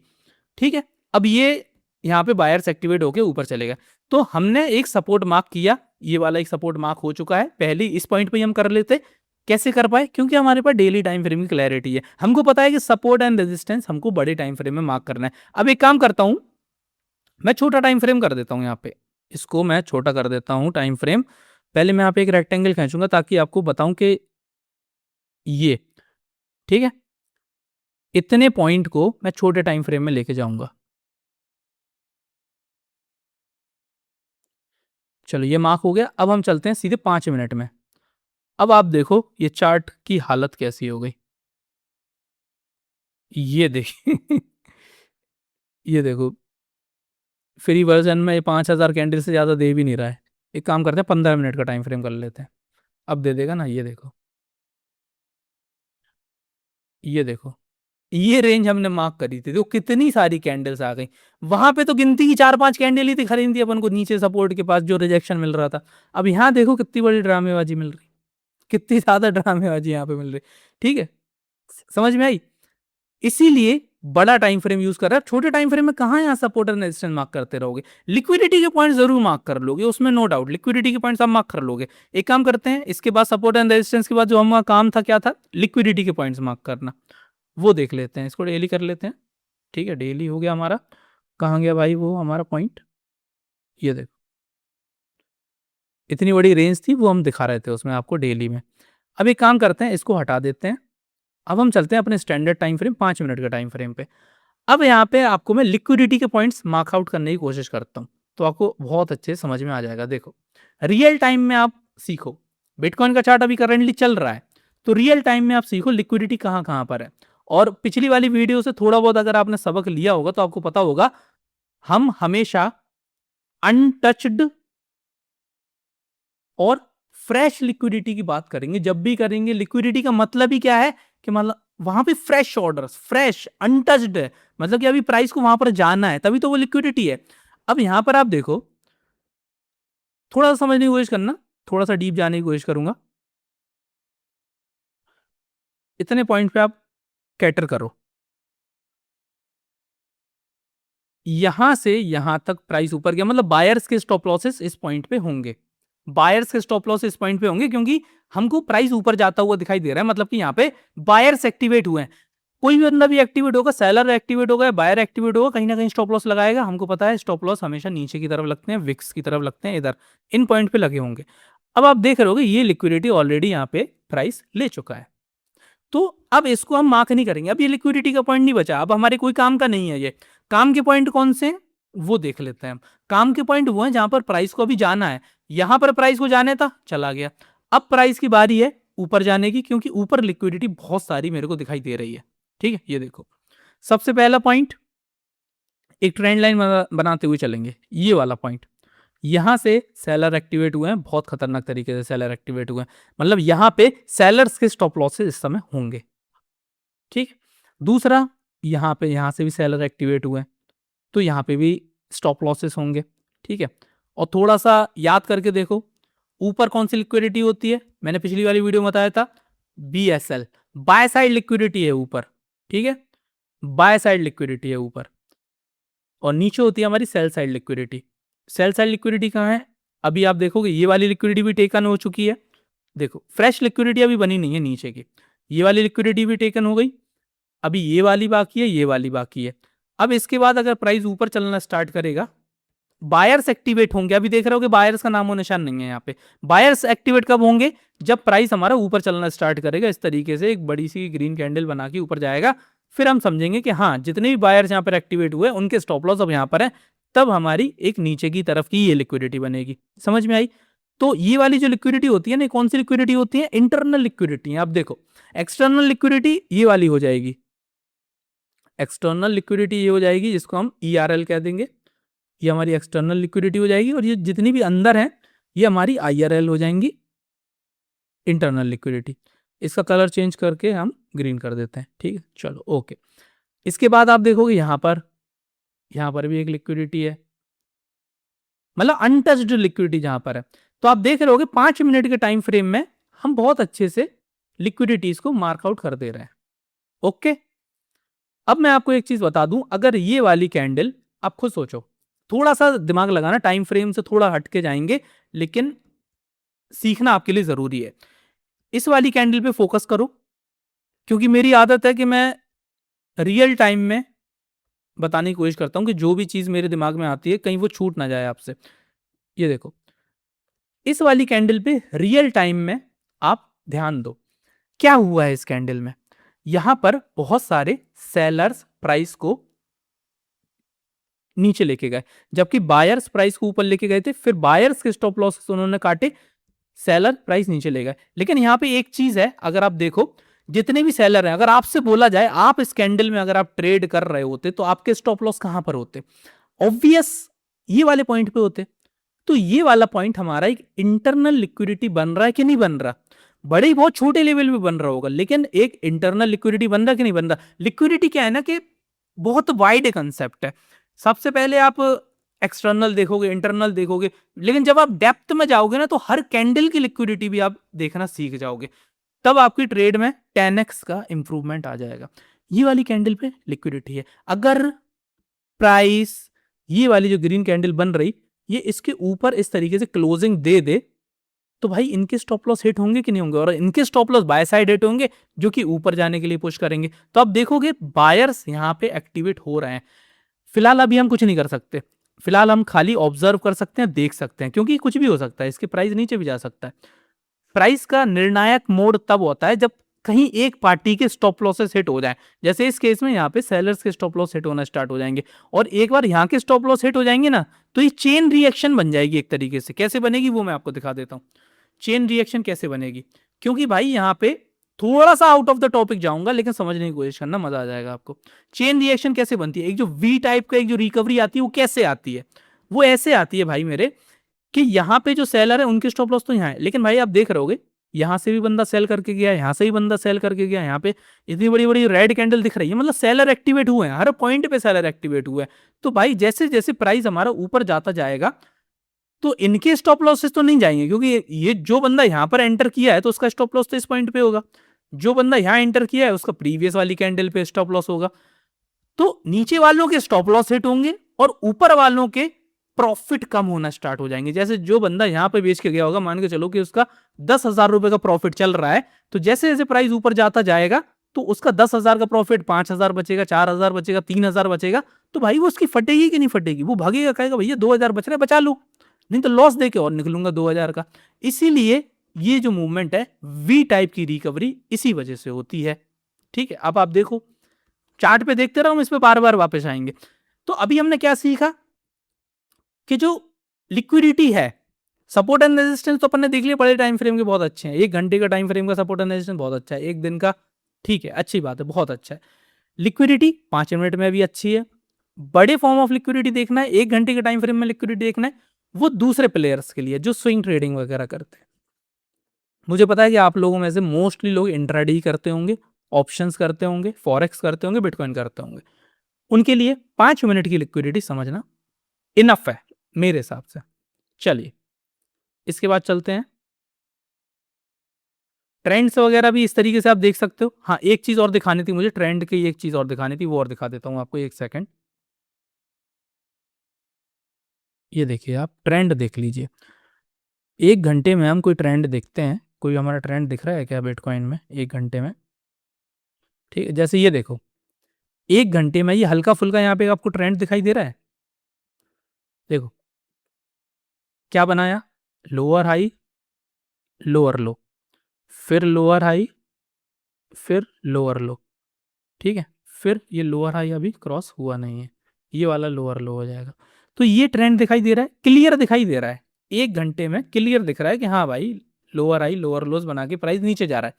ठीक है। अब ये यहाँ पे बायर्स एक्टिवेट होके ऊपर चलेगा, तो हमने एक सपोर्ट मार्क किया, ये वाला एक सपोर्ट मार्क हो चुका है। पहले इस पॉइंट पे हम कर लेते, कैसे कर पाए, क्योंकि हमारे पास डेली टाइम फ्रेम की क्लैरिटी है, हमको पता है कि सपोर्ट एंड रेजिस्टेंस हमको बड़े टाइम फ्रेम में मार्क करना है। अब एक काम करता हूं, मैं छोटा टाइम फ्रेम कर देता हूं, यहाँ पे इसको मैं छोटा कर देता हूं टाइम फ्रेम। पहले मैं यहाँ पे एक रेक्टेंगल खींचूंगा ताकि आपको बताऊं कि ये, ठीक है, इतने पॉइंट को मैं छोटे टाइम फ्रेम में लेके जाऊंगा। चलो ये मार्क हो गया, अब हम चलते हैं सीधे 5 मिनट में। अब आप देखो ये चार्ट की हालत कैसी हो गई, ये देखिए ये देखो फ्री वर्जन में 5,000 कैंडल से ज़्यादा दे भी नहीं रहा है। एक काम करते हैं 15 मिनट का टाइम फ्रेम कर लेते हैं, अब दे देगा ना। ये देखो, ये देखो, ये रेंज हमने मार्क करी थी, तो कितनी सारी कैंडल्स आ गई। वहां पे तो गिनती की 4-5 कैंडल ही थी खरीदी अपन को नीचे सपोर्ट के पास जो रिजेक्शन मिल रहा था। अब यहाँ देखो कितनी बड़ी ड्रामेबाजी मिल रही, कितनी ज्यादा ड्रामेबाजी यहाँ पे मिल रही। ठीक है, समझ में आई। इसीलिए बड़ा टाइम फ्रेम यूज कर रहा है। छोटे टाइम फ्रेम में कहां यहाँ सपोर्ट एंड रेजिस्टेंस मार्क करते रहोगे। लिक्विडिटी के पॉइंट जरूर मार्क कर लोगे, उसमें नो डाउट लिक्विडिटी के पॉइंट्स आप मार्क कर लोगे। एक काम करते हैं, इसके बाद सपोर्ट एंड रेजिस्टेंस के बाद जो हमारा काम था क्या था, लिक्विडिटी के पॉइंट्स मार्क करना, वो देख लेते हैं। इसको डेली कर लेते हैं। ठीक है, डेली हो गया हमारा। कहाँ गया भाई वो हमारा पॉइंट, ये देखो इतनी बड़ी रेंज थी वो हम दिखा रहे थे उसमें आपको डेली में। अब एक काम करते हैं, इसको हटा देते हैं। अब हम चलते हैं अपने स्टैंडर्ड टाइम फ्रेम 5 मिनट का टाइम फ्रेम पे। अब यहाँ पे आपको मैं लिक्विडिटी के पॉइंट्स मार्क आउट करने की कोशिश करता हूँ, तो आपको बहुत अच्छे समझ में आ जाएगा। देखो रियल टाइम में आप सीखो, बिटकॉइन का चार्ट अभी करंटली चल रहा है, तो रियल टाइम में आप सीखो लिक्विडिटी कहाँ कहाँ पर है। और पिछली वाली वीडियो से थोड़ा बहुत अगर आपने सबक लिया होगा तो आपको पता होगा हम हमेशा अनटच्ड और फ्रेश लिक्विडिटी की बात करेंगे। जब भी करेंगे लिक्विडिटी का मतलब ही क्या है कि मतलब वहां पे फ्रेश ऑर्डर्स, फ्रेश अनटच्ड है, मतलब कि अभी प्राइस को वहां पर जाना है, तभी तो वो लिक्विडिटी है। अब यहां पर आप देखो, थोड़ा सा समझने की कोशिश करना, थोड़ा सा डीप जाने की कोशिश करूंगा। इतने पॉइंट पे आप कैटर करो, यहां से यहां तक प्राइस ऊपर गया, मतलब बायर्स के स्टॉप लॉसेस इस पॉइंट पे होंगे। बायर्स के स्टॉप लॉस इस पॉइंट पे होंगे क्योंकि हमको प्राइस ऊपर जाता हुआ दिखाई दे रहा है, मतलब कि यहाँ पे बायर्स एक्टिवेट हुए हैं। कोई भी बंदा भी एक्टिवेट होगा, सेलर एक्टिवेट होगा, बायर एक्टिवेट होगा, कहीं ना कहीं स्टॉप लॉस लगाएगा। हमको पता है स्टॉप लॉस हमेशा नीचे की तरफ लगते हैं, विक्स की तरफ लगते हैं, इधर इन पॉइंट पे लगे होंगे। अब आप देख रहे होगे ये लिक्विडिटी ऑलरेडी यहाँ पे प्राइस ले चुका है, तो अब इसको हम मार्क नहीं करेंगे। अब ये लिक्विडिटी का पॉइंट नहीं बचा, अब हमारे कोई काम का नहीं है ये। काम के पॉइंट कौन से हैं वो देख लेते हैं हम। काम के पॉइंट वो हैं जहां पर प्राइस को अभी जाना है। यहां पर प्राइस को जाने था, चला गया। अब प्राइस की बारी है ऊपर जाने की, क्योंकि ऊपर लिक्विडिटी बहुत सारी मेरे को दिखाई दे रही है। ठीक है, ये देखो सबसे पहला पॉइंट, एक ट्रेंड लाइन बनाते हुए चलेंगे। ये वाला पॉइंट, यहां से सेलर एक्टिवेट हुए हैं, बहुत खतरनाक तरीके से सेलर एक्टिवेट हुए हैं, मतलब यहां पे सेलर्स के स्टॉप लॉसेस इस समय होंगे। ठीक, दूसरा यहां से भी सेलर एक्टिवेट हुए हैं, तो यहां पे भी स्टॉप लॉसेस होंगे। ठीक है, और थोड़ा सा याद करके देखो ऊपर कौन सी लिक्विडिटी होती है, मैंने पिछली वाली वीडियो में बताया था BSL, बाय साइड लिक्विडिटी है ऊपर। ठीक है, बाय साइड लिक्विडिटी है ऊपर, और नीचे होती है हमारी sell side liquidity. Sell side liquidity कहाँ है, अभी आप देखोगे ये वाली लिक्विडिटी भी टेकन हो चुकी है। देखो फ्रेश लिक्विडिटी अभी बनी नहीं है नीचे की, ये वाली लिक्विडिटी भी टेकन हो गई, अभी ये वाली बाकी है, ये वाली बाकी है। अब इसके बाद अगर प्राइस ऊपर चलना स्टार्ट करेगा, बायर्स एक्टिवेट होंगे। अभी देख रहे हो कि बायर्स का नामो निशान नहीं है यहाँ पे। बायर्स एक्टिवेट कब होंगे, जब प्राइस हमारा ऊपर चलना स्टार्ट करेगा, इस तरीके से एक बड़ी सी ग्रीन कैंडल बना के ऊपर जाएगा, फिर हम समझेंगे कि हाँ जितने भी बायर्स यहाँ पर एक्टिवेट हुए उनके स्टॉप लॉस अब यहाँ पर है, तब हमारी एक नीचे की तरफ की ये लिक्विडिटी बनेगी। समझ में आई। तो ये वाली जो लिक्विडिटी होती है ना, कौन सी लिक्विडिटी होती है, इंटरनल लिक्विडिटी। अब देखो एक्सटर्नल लिक्विडिटी ये वाली हो जाएगी, एक्सटर्नल लिक्विडिटी ये हो जाएगी जिसको हम ERL कह देंगे, ये हमारी एक्सटर्नल लिक्विडिटी हो जाएगी। और ये जितनी भी अंदर है ये हमारी IRL हो जाएंगी, इंटरनल लिक्विडिटी। इसका कलर चेंज करके हम ग्रीन कर देते हैं। ठीक है, चलो ओके। इसके बाद आप देखोगे यहाँ पर भी एक लिक्विडिटी है, मतलब अनटच्ड लिक्विडिटी जहां पर है। तो आप देख रहे होगे 5 मिनट के टाइम फ्रेम में हम बहुत अच्छे से लिक्विडिटीज को मार्कआउट कर दे रहे हैं। ओके, अब मैं आपको एक चीज बता दूं, अगर ये वाली कैंडल, आप खुद सोचो, थोड़ा सा दिमाग लगाना, टाइम फ्रेम से थोड़ा हटके जाएंगे, लेकिन सीखना आपके लिए जरूरी है। इस वाली कैंडल पे फोकस करो, क्योंकि मेरी आदत है कि मैं रियल टाइम में बताने की कोशिश करता हूं कि जो भी चीज मेरे दिमाग में आती है कहीं वो छूट ना जाए आपसे। ये देखो इस वाली कैंडल पे रियल टाइम में आप ध्यान दो, क्या हुआ है इस कैंडल में। यहां पर बहुत सारे सेलर्स प्राइस को नीचे लेके गए, जबकि बायर्स प्राइस को ऊपर लेके गए थे, फिर बायर्स के स्टॉप लॉस उन्होंने काटे, सेलर प्राइस नीचे ले गए। लेकिन यहां पे एक चीज है, अगर आप देखो जितने भी सेलर हैं, अगर आपसे बोला जाए आप इस कैंडल में अगर आप ट्रेड कर रहे होते तो आपके स्टॉप लॉस कहां पर होते? ऑब्वियस ये वाले पॉइंट पे होते। तो ये वाला पॉइंट हमारा एक इंटरनल लिक्विडिटी बन रहा है कि नहीं बन रहा? बड़े ही बहुत छोटे लेवल पे बन रहा होगा, लेकिन एक इंटरनल लिक्विडिटी बन रहा कि नहीं बन रहा? लिक्विडिटी क्या है ना कि बहुत वाइड कंसेप्ट है। सबसे पहले आप एक्सटर्नल देखोगे, इंटरनल देखोगे, लेकिन जब आप डेप्थ में जाओगे ना तो हर कैंडल की लिक्विडिटी भी आप देखना सीख जाओगे। तब आपकी ट्रेड में 10x का इंप्रूवमेंट आ जाएगा। ये वाली कैंडल पे लिक्विडिटी है। अगर प्राइस ये वाली जो ग्रीन कैंडल बन रही, ये इसके ऊपर इस तरीके से क्लोजिंग दे दे, तो भाई इनके स्टॉप लॉस हिट होंगे कि नहीं होंगे? और इनके stop loss by side hit होंगे, जो कि ऊपर जाने के लिए पुश करेंगे। तो आप देखोगे बायर्स यहां पे एक्टिवेट हो रहे हैं। फिलहाल अभी हम कुछ नहीं कर सकते, फिलहाल हम खाली ऑब्जर्व कर सकते हैं, देख सकते हैं, क्योंकि कुछ भी हो सकता है, इसके प्राइस नीचे भी जा सकता है। प्राइस का निर्णायक मोड तब होता है जब कहीं एक पार्टी के स्टॉप लॉसेस हिट हो जाए। जैसे इस केस में यहाँ पे सेलर्स के स्टॉप लॉस हिट होना स्टार्ट हो जाएंगे, और एक बार यहाँ के स्टॉप लॉस हिट हो जाएंगे ना, तो ये चेन रिएक्शन बन जाएगी एक तरीके से। कैसे बनेगी वो मैं आपको दिखा देता हूँ। चेन रिएक्शन कैसे बनेगी, क्योंकि भाई यहाँ पे थोड़ा सा आउट ऑफ द टॉपिक जाऊंगा, लेकिन समझने की कोशिश करना, मजा आ जाएगा आपको। चेन रिएक्शन कैसे बनती है? एक जो वी टाइप का एक जो रिकवरी आती है, वो कैसे आती है? वो ऐसे आती है भाई मेरे, कि यहाँ पे जो सेलर है उनके स्टॉप लॉस तो यहाँ है, लेकिन भाई आप देख रहे होगे यहाँ से भी बंदा सेल करके गया, यहाँ से भी बंदा सेल करके गया, यहाँ पे इतनी बड़ी बड़ी रेड कैंडल दिख रही है, मतलब सेलर एक्टिवेट हुए हैं, हर पॉइंट पे सेलर एक्टिवेट हुए हैं। तो भाई जैसे जैसे प्राइस हमारा ऊपर जाता जाएगा, तो इनके स्टॉप लॉसेस तो नहीं जाएंगे, क्योंकि ये जो बंदा यहाँ पर एंटर किया है तो उसका स्टॉप लॉस तो इस पॉइंट पे होगा। जो बंदा यहाँ एंटर किया है उसका प्रीवियस वाली कैंडल पे स्टॉप लॉस होगा। तो नीचे वालों के स्टॉप लॉस हिट होंगे और ऊपर वालों के प्रॉफिट कम होना स्टार्ट हो जाएंगे। जैसे जो बंदा यहाँ पे बेच के गया होगा, मान के चलो कि उसका 10,000 रुपए का प्रॉफिट चल रहा है, तो जैसे जैसे प्राइस ऊपर जाता जाएगा तो उसका 10,000 का प्रॉफिट 5,000 बचेगा, 4,000 बचेगा, 3,000 बचेगा। तो भाई वो उसकी फटेगी कि नहीं फटेगी? वो भागेगा, कहेगा भैया 2,000 बच रहे बचा लो, नहीं तो लॉस देके और निकलूंगा 2,000 का। इसीलिए ये जो मूवमेंट है वी टाइप की रिकवरी इसी वजह से होती है। ठीक है, अब आप देखो चार्ट पे, देखते रहो, हम इस पे बार बार वापस आएंगे। तो अभी हमने क्या सीखा कि जो लिक्विडिटी है, सपोर्ट एंड रेजिस्टेंस तो अपन ने देख लिया, बड़े टाइम फ्रेम के बहुत अच्छे हैं। 1 घंटे का टाइम फ्रेम का सपोर्ट एंड रेजिस्टेंस बहुत अच्छा है, 1 दिन का ठीक है, अच्छी बात है, बहुत अच्छा है। लिक्विडिटी 5 मिनट में भी अच्छी है। बड़े फॉर्म ऑफ लिक्विडिटी देखना है, 1 घंटे के टाइम फ्रेम में लिक्विडिटी देखना है, वो दूसरे प्लेयर्स के लिए जो स्विंग ट्रेडिंग वगैरह करते हैं। मुझे पता है कि आप लोगों में से मोस्टली लोग इंट्राडे करते होंगे, ऑप्शंस करते होंगे, फॉरेक्स करते होंगे, बिटकॉइन करते होंगे। उनके लिए 5 मिनट की लिक्विडिटी समझना इनफ है मेरे हिसाब से। चलिए इसके बाद चलते हैं, ट्रेंड्स वगैरह भी इस तरीके से आप देख सकते हो। हाँ, एक चीज और दिखानी थी मुझे, ट्रेंड की एक चीज और दिखानी थी, वो और दिखा देता हूं आपको, एक सेकंड। ये देखिए, आप ट्रेंड देख लीजिए। 1 घंटे में हम कोई ट्रेंड देखते हैं, कोई हमारा ट्रेंड दिख रहा है क्या बिटकॉइन में 1 घंटे में? ठीक है, जैसे ये देखो, 1 घंटे में ये हल्का फुल्का यहाँ पे आपको ट्रेंड दिखाई दे रहा है। देखो क्या बनाया, लोअर हाई, लोअर लो, फिर लोअर हाई, फिर लोअर लो। ठीक है, फिर ये लोअर हाई अभी क्रॉस हुआ नहीं है, ये वाला लोअर लो हो जाएगा। तो ये ट्रेंड दिखाई दे रहा है, क्लियर दिखाई दे रहा है, 1 घंटे में क्लियर दिख रहा है कि हाँ भाई लोअर हाई लोअर लोज बना के प्राइस नीचे जा रहा है।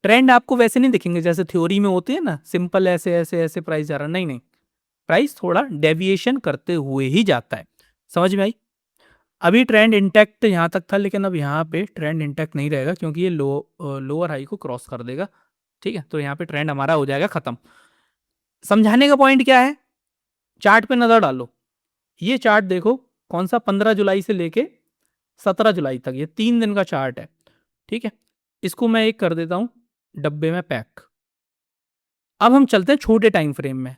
ट्रेंड आपको वैसे नहीं दिखेंगे जैसे थ्योरी में होते हैं ना, सिंपल ऐसे ऐसे ऐसे प्राइस जा रहा है, नहीं नहीं, प्राइस थोड़ा डेविएशन करते हुए ही जाता है। समझ में आई? अभी ट्रेंड इंटैक्ट यहाँ तक था, लेकिन अब यहाँ पे ट्रेंड इंटैक्ट नहीं रहेगा, क्योंकि ये लोअर हाई को क्रॉस कर देगा। ठीक है, तो यहाँ पे ट्रेंड हमारा हो जाएगा खत्म। समझाने का पॉइंट क्या है, चार्ट पे नजर डालो। ये चार्ट देखो, कौन सा, 15 जुलाई से लेके 17 जुलाई तक, ये 3 दिन का चार्ट है। ठीक है, इसको मैं एक कर देता हूं डब्बे में पैक। अब हम चलते हैं छोटे टाइम फ्रेम में।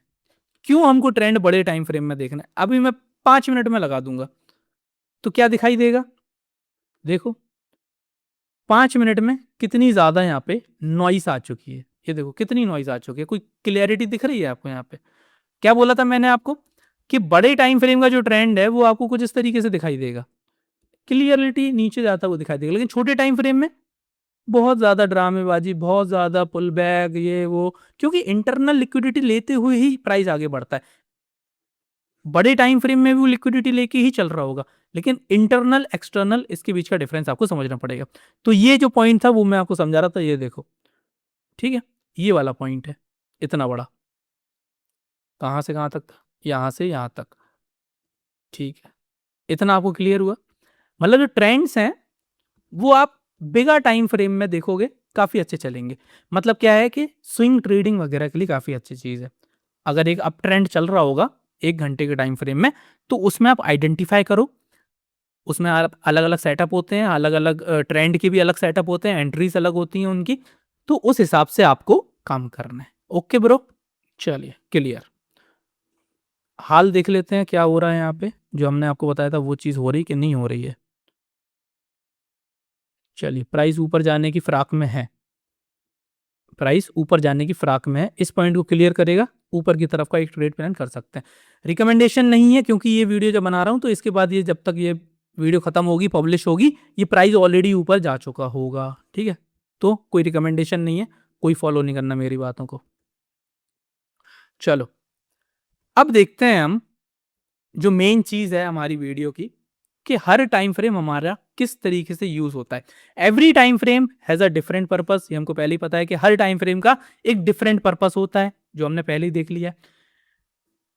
क्यों हमको ट्रेंड बड़े टाइम फ्रेम में देखना है? अभी मैं 5 मिनट में लगा दूंगा, तो क्या दिखाई देगा? देखो 5 मिनट में कितनी ज्यादा यहाँ पे नॉइस आ चुकी है। ये देखो कितनी नॉइस आ चुकी है, कोई क्लियरिटी दिख रही है आपको यहाँ पे? क्या बोला था मैंने आपको कि बड़े टाइम फ्रेम का जो ट्रेंड है वो आपको कुछ इस तरीके से दिखाई देगा, क्लियरिटी नीचे जाता हुआ दिखाई देगा। लेकिन छोटे टाइम फ्रेम में बहुत ज्यादा ड्रामेबाजी, बहुत ज्यादा पुल बैक, ये वो, क्योंकि इंटरनल लिक्विडिटी लेते हुए ही प्राइस आगे बढ़ता है। बड़े टाइम फ्रेम में भी वो लिक्विडिटी लेके ही चल रहा होगा, लेकिन इंटरनल एक्सटर्नल इसके बीच का डिफरेंस आपको समझना पड़ेगा। तो ये जो पॉइंट था वो मैं आपको समझा रहा था, ये देखो। ठीक है, ये वाला पॉइंट है इतना बड़ा, कहाँ से कहाँ तक था, यहाँ से यहाँ तक, ठीक है। इतना आपको क्लियर हुआ? मतलब जो ट्रेंड्स हैं वो आप बिगा टाइम फ्रेम में देखोगे काफी अच्छे चलेंगे। मतलब क्या है कि स्विंग ट्रेडिंग वगैरह के लिए काफी अच्छी चीज है। अगर एक अप ट्रेंड चल रहा होगा 1 घंटे के टाइम फ्रेम में, तो उसमें आप आइडेंटिफाई करो, उसमें अलग अलग सेटअप होते हैं, अलग अलग ट्रेंड के भी अलग सेटअप होते हैं, एंट्रीज अलग होती हैं उनकी, तो उस हिसाब से आपको काम करना है। ओके ब्रो, चलिए क्लियर। हाल देख लेते हैं क्या हो रहा है यहाँ पे, जो हमने आपको बताया था वो चीज हो रही कि नहीं हो रही है। चलिए, प्राइस ऊपर जाने की फिराक में है, प्राइस ऊपर जाने की फिराक में है, इस पॉइंट को क्लियर करेगा, ऊपर की तरफ का एक ट्रेड प्लान कर सकते हैं। रिकमेंडेशन नहीं है, क्योंकि ये वीडियो जब बना रहा हूं तो इसके बाद ये जब तक ये वीडियो खत्म होगी, पब्लिश होगी, ये प्राइस ऑलरेडी ऊपर जा चुका होगा, ठीक है। तो कोई रिकमेंडेशन नहीं है, कोई फॉलो नहीं करना मेरी बातों को। चलो, अब देखते हैं हम जो मेन चीज है हमारी वीडियो की, कि हर टाइम फ्रेम हमारा किस तरीके से यूज होता है। Every time frame has a different purpose, ये हमको पहले ही पता है कि हर टाइम फ्रेम का एक डिफरेंट पर्पस होता है, जो हमने पहले ही देख लिया।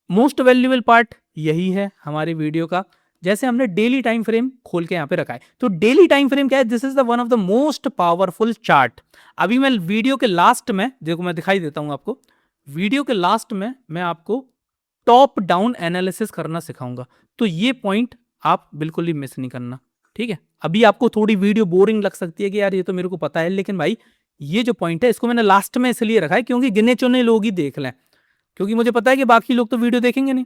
मोस्ट वैल्यूएबल पार्ट यही है हमारी वीडियो का। जैसे हमने डेली टाइम फ्रेम खोल के यहाँ पे रखा है, तो डेली टाइम फ्रेम क्या है, this is the one of the most powerful chart. अभी मैं वीडियो के लास्ट में, देखो मैं दिखाई देता हूं आपको, वीडियो के लास्ट में मैं आपको टॉप डाउन एनालिसिस करना सिखाऊंगा, तो ये पॉइंट आप बिल्कुल ही मिस नहीं करना, ठीक है। अभी आपको थोड़ी वीडियो बोरिंग लग सकती है कि यार ये तो मेरे को पता है, लेकिन भाई ये जो पॉइंट है इसको मैंने लास्ट में इसलिए रखा है क्योंकि गिने चुने लोग ही देख लें, क्योंकि मुझे पता है कि बाकी लोग तो वीडियो देखेंगे नहीं,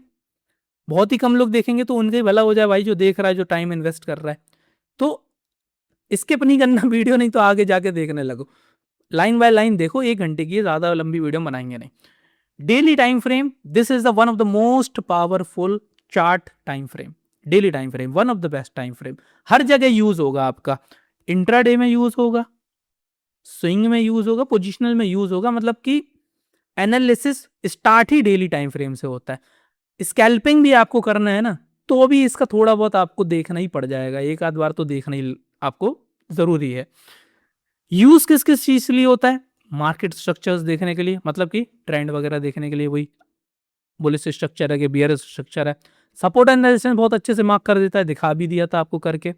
बहुत ही कम लोग देखेंगे, तो उनका ही भला हो जाए भाई, जो देख रहा है, जो टाइम इन्वेस्ट कर रहा है। तो स्किप नहीं करना वीडियो, नहीं तो आगे जाके देखने लगो, लाइन बाय लाइन देखो, 1 घंटे की ज्यादा लंबी वीडियो बनाएंगे नहीं। Daily time frame, this is the one of the most powerful chart time frame. Daily time frame one of the best time frame, हर जगह यूज होगा आपका, इंट्राडे में यूज होगा, स्विंग में यूज होगा, पोजिशनल में यूज होगा, मतलब कि एनालिसिस स्टार्ट ही डेली टाइम फ्रेम से होता है। स्कैल्पिंग भी आपको करना है ना, तो भी इसका थोड़ा बहुत आपको देखना ही पड़ जाएगा, एक आध बार तो देखना ही आपको जरूरी है। यूज किस किस चीज के लिए होता है, मार्केट स्ट्रक्चर्स देखने के लिए, मतलब कि ट्रेंड वगैरह देखने के लिए, वही बुलिश स्ट्रक्चर है कि बियरिश स्ट्रक्चर है। सपोर्ट एंड रेजिस्टेंस बहुत अच्छे से मार्क कर देता है, दिखा भी दिया था आपको करके।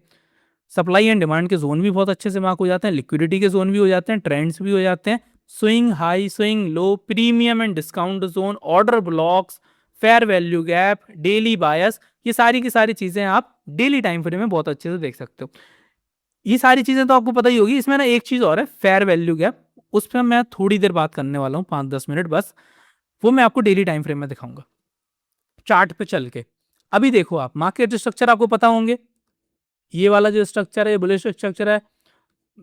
सप्लाई एंड डिमांड के जोन भी बहुत अच्छे से मार्क हो जाते हैं, लिक्विडिटी के जोन भी हो जाते हैं, ट्रेंड्स भी हो जाते हैं, swing high, swing low, premium and discount zone, order blocks, fair value gap, daily bias, ये सारी की सारी चीजें आप डेली टाइम फ्रेम में बहुत अच्छे से देख सकते हो। ये सारी चीजें तो आपको पता ही होगी। इसमें ना एक चीज और है, फेयर वैल्यू गैप, उस पर मैं थोड़ी देर बात करने वाला हूँ, 5-10 मिनट बस, वो मैं आपको डेली टाइम फ्रेम में दिखाऊंगा चार्ट पे चल के। अभी देखो, आप मार्केट स्ट्रक्चर आपको पता होंगे, ये वाला जो स्ट्रक्चर है, बुलिश स्ट्रक्चर है,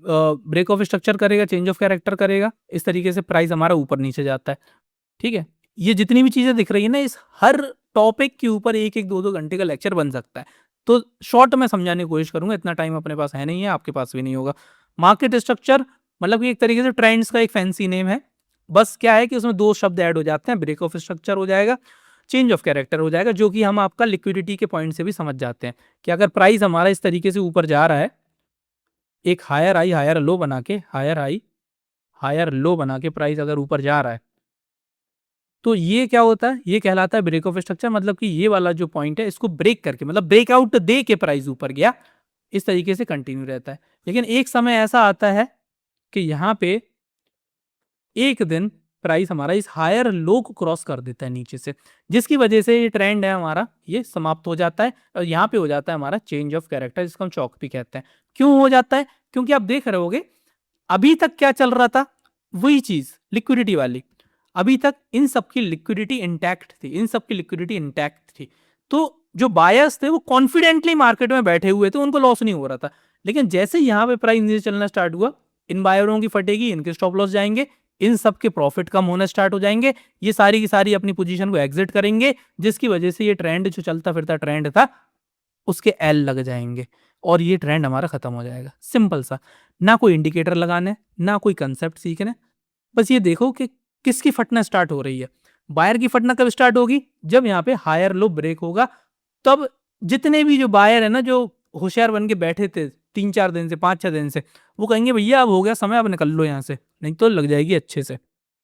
ब्रेक ऑफ स्ट्रक्चर करेगा, चेंज ऑफ कैरेक्टर करेगा, इस तरीके से प्राइस हमारा ऊपर नीचे जाता है, ठीक है। ये जितनी भी चीजें दिख रही है ना, इस हर टॉपिक के ऊपर 1-1, 2-2 घंटे का लेक्चर बन सकता है, तो शॉर्ट में समझाने की कोशिश करूंगा, इतना टाइम अपने पास है नहीं है, आपके पास भी नहीं होगा। मार्केट स्ट्रक्चर मतलब कि एक तरीके से ट्रेंड्स का एक फैंसी नेम है, बस क्या है कि उसमें 2 शब्द ऐड हो जाते हैं, ब्रेक ऑफ स्ट्रक्चर हो जाएगा, चेंज ऑफ कैरेक्टर हो जाएगा, जो कि हम आपका लिक्विडिटी के पॉइंट से भी समझ जाते हैं कि अगर प्राइस हमारा इस तरीके से ऊपर जा रहा है, एक हायर हाई हायर लो बना के, हायर हाई हायर लो बना के प्राइस अगर ऊपर जा रहा है, तो ये क्या होता है, ये कहलाता है ब्रेक ऑफ स्ट्रक्चर। मतलब कि ये वाला जो पॉइंट है, इसको ब्रेक करके, मतलब ब्रेकआउट दे के प्राइस ऊपर गया, इस तरीके से कंटिन्यू रहता है। लेकिन एक समय ऐसा आता है कि यहाँ पे एक दिन प्राइस हमारा इस हायर लो को क्रॉस कर देता है नीचे से, जिसकी वजह से ये ट्रेंड है हमारा, ये समाप्त हो जाता है, और यहाँ पे हो जाता है हमारा चेंज ऑफ कैरेक्टर, जिसको हम चौक भी कहते हैं। क्यों हो जाता है, क्योंकि आप देख रहे होगे अभी तक क्या चल रहा था, वही चीज लिक्विडिटी वाली, अभी तक इन सबकी लिक्विडिटी इंटैक्ट थी, इन सबकी लिक्विडिटी इंटैक्ट थी, तो जो बायर्स थे वो कॉन्फिडेंटली मार्केट में बैठे हुए थे, उनको लॉस नहीं हो रहा था। लेकिन जैसे यहाँ पे प्राइस नीचे चलना स्टार्ट हुआ, इन बायरों की फटेगी, इनके स्टॉप लॉस जाएंगे, इन सब के प्रॉफिट कम होना स्टार्ट हो जाएंगे, ये सारी की सारी अपनी पोजीशन को एग्जिट करेंगे, जिसकी वजह से ये ट्रेंड जो चलता फिरता ट्रेंड था उसके एल लग जाएंगे, और ये ट्रेंड हमारा खत्म हो जाएगा। सिंपल सा, ना कोई इंडिकेटर लगाने, ना कोई कंसेप्ट सीखने, बस ये देखो कि किसकी फटना स्टार्ट हो रही है। बायर की फटना कब स्टार्ट होगी, जब यहाँ पे हायर लो ब्रेक होगा, तब जितने भी जो बायर है ना, जो होशियार बन के बैठे थे 3-4 दिन से, 5-6 दिन से, वो कहेंगे भैया अब हो गया समय, अब निकल लो यहाँ से, नहीं तो लग जाएगी अच्छे से।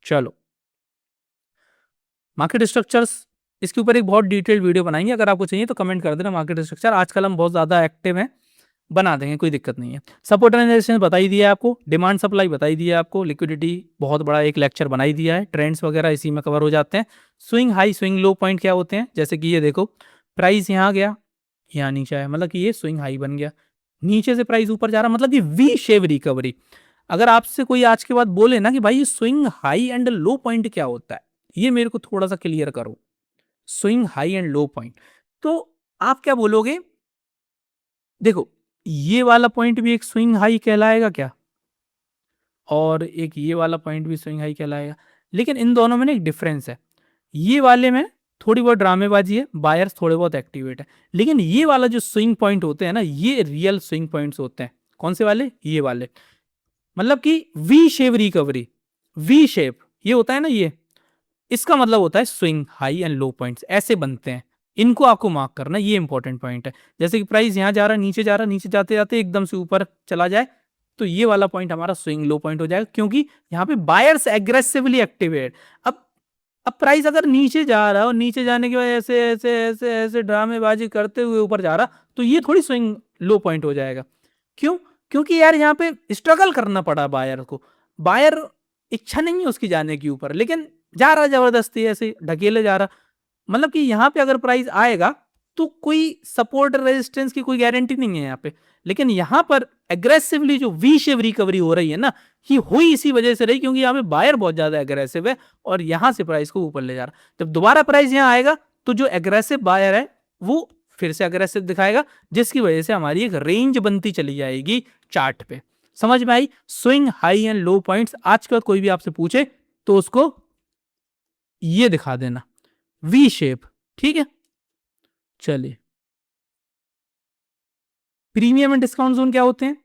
चलो, मार्केट स्ट्रक्चर्स, इसके ऊपर एक बहुत डिटेल्ड वीडियो बनाएंगे, अगर आपको चाहिए तो कमेंट कर देना। मार्केट स्ट्रक्चर आजकल हम बहुत ज़्यादा एक्टिव हैं, बना देंगे, कोई दिक्कत नहीं है। सपोर्ट एंड रेजिस्टेंस बता ही दिया है आपको, डिमांड सप्लाई बता ही दिया है आपको, लिक्विडिटी बहुत बड़ा एक लेक्चर बना ही दिया है, ट्रेंड्स वगैरह इसी में कवर हो जाते हैं। स्विंग हाई स्विंग लो पॉइंट क्या होते हैं, जैसे कि ये देखो, प्राइस यहाँ गया, यहाँ नीचे आया, मतलब कि ये स्विंग हाई बन गया, नीचे से प्राइस ऊपर जा रहा, मतलब कि वी शेप रिकवरी। अगर आपसे कोई आज के बाद बोले ना कि भाई ये swing high and low point क्या होता है, ये मेरे को थोड़ा सा क्लियर करो, swing high and low point, तो आप क्या बोलोगे? देखो, ये वाला पॉइंट भी एक स्विंग हाई कहलाएगा क्या, और एक ये वाला पॉइंट भी स्विंग हाई कहलाएगा, लेकिन इन दोनों में ना एक डिफरेंस है। ये वाले में थोड़ी बहुत ड्रामेबाजी है, बायर्स थोड़े बहुत एक्टिवेट है, लेकिन ये वाला जो स्विंग पॉइंट होते हैं ना, ये रियल स्विंग पॉइंट्स होते हैं। कौन से वाले? ये वाले, मतलब कि V shape recovery, V shape ये होता है ना, ये इसका मतलब होता है swing high and low points ऐसे बनते हैं। इनको आपको मार्क करना, ये इंपॉर्टेंट पॉइंट है। जैसे कि प्राइस यहां जा रहा है, नीचे जा रहा है, नीचे जाते जाते एकदम से ऊपर चला जाए, तो ये वाला पॉइंट हमारा स्विंग लो पॉइंट हो जाएगा, क्योंकि यहाँ पे बायर्स एग्रेसिवली एक्टिवेट। अब प्राइस अगर नीचे जा रहा है और नीचे जाने की वजह ऐसे ऐसे ऐसे ऐसे ड्रामेबाजी करते हुए ऊपर जा रहा, तो ये थोड़ी स्विंग लो पॉइंट हो जाएगा। क्यों? क्योंकि यार यहाँ पे स्ट्रगल करना पड़ा बायर को, बायर इच्छा नहीं है उसकी जाने की ऊपर, लेकिन जा रहा जबरदस्ती ऐसे ढकेले जा रहा। मतलब कि यहाँ पे अगर प्राइस आएगा तो कोई सपोर्ट रेजिस्टेंस की कोई गारंटी नहीं है यहाँ पे, लेकिन यहाँ पर एग्रेसिवली जो वी शेप रिकवरी हो रही है ना, ये हुई इसी वजह से रही, क्योंकि यहाँ पे बायर बहुत ज्यादा एग्रेसिव है और यहाँ से प्राइस को ऊपर ले जा रहा। जब दोबारा प्राइस यहाँ आएगा तो जो एग्रेसिव बायर है वो फिर से अग्रेसिव दिखाएगा, जिसकी वजह से हमारी एक रेंज बनती चली जाएगी चार्ट पे। समझ में आई? Swing high and low points आज के बाद कोई भी आपसे पूछे तो उसको ये दिखा देना, वी शेप, ठीक है। चलिए, प्रीमियम एंड डिस्काउंट जोन क्या होते हैं?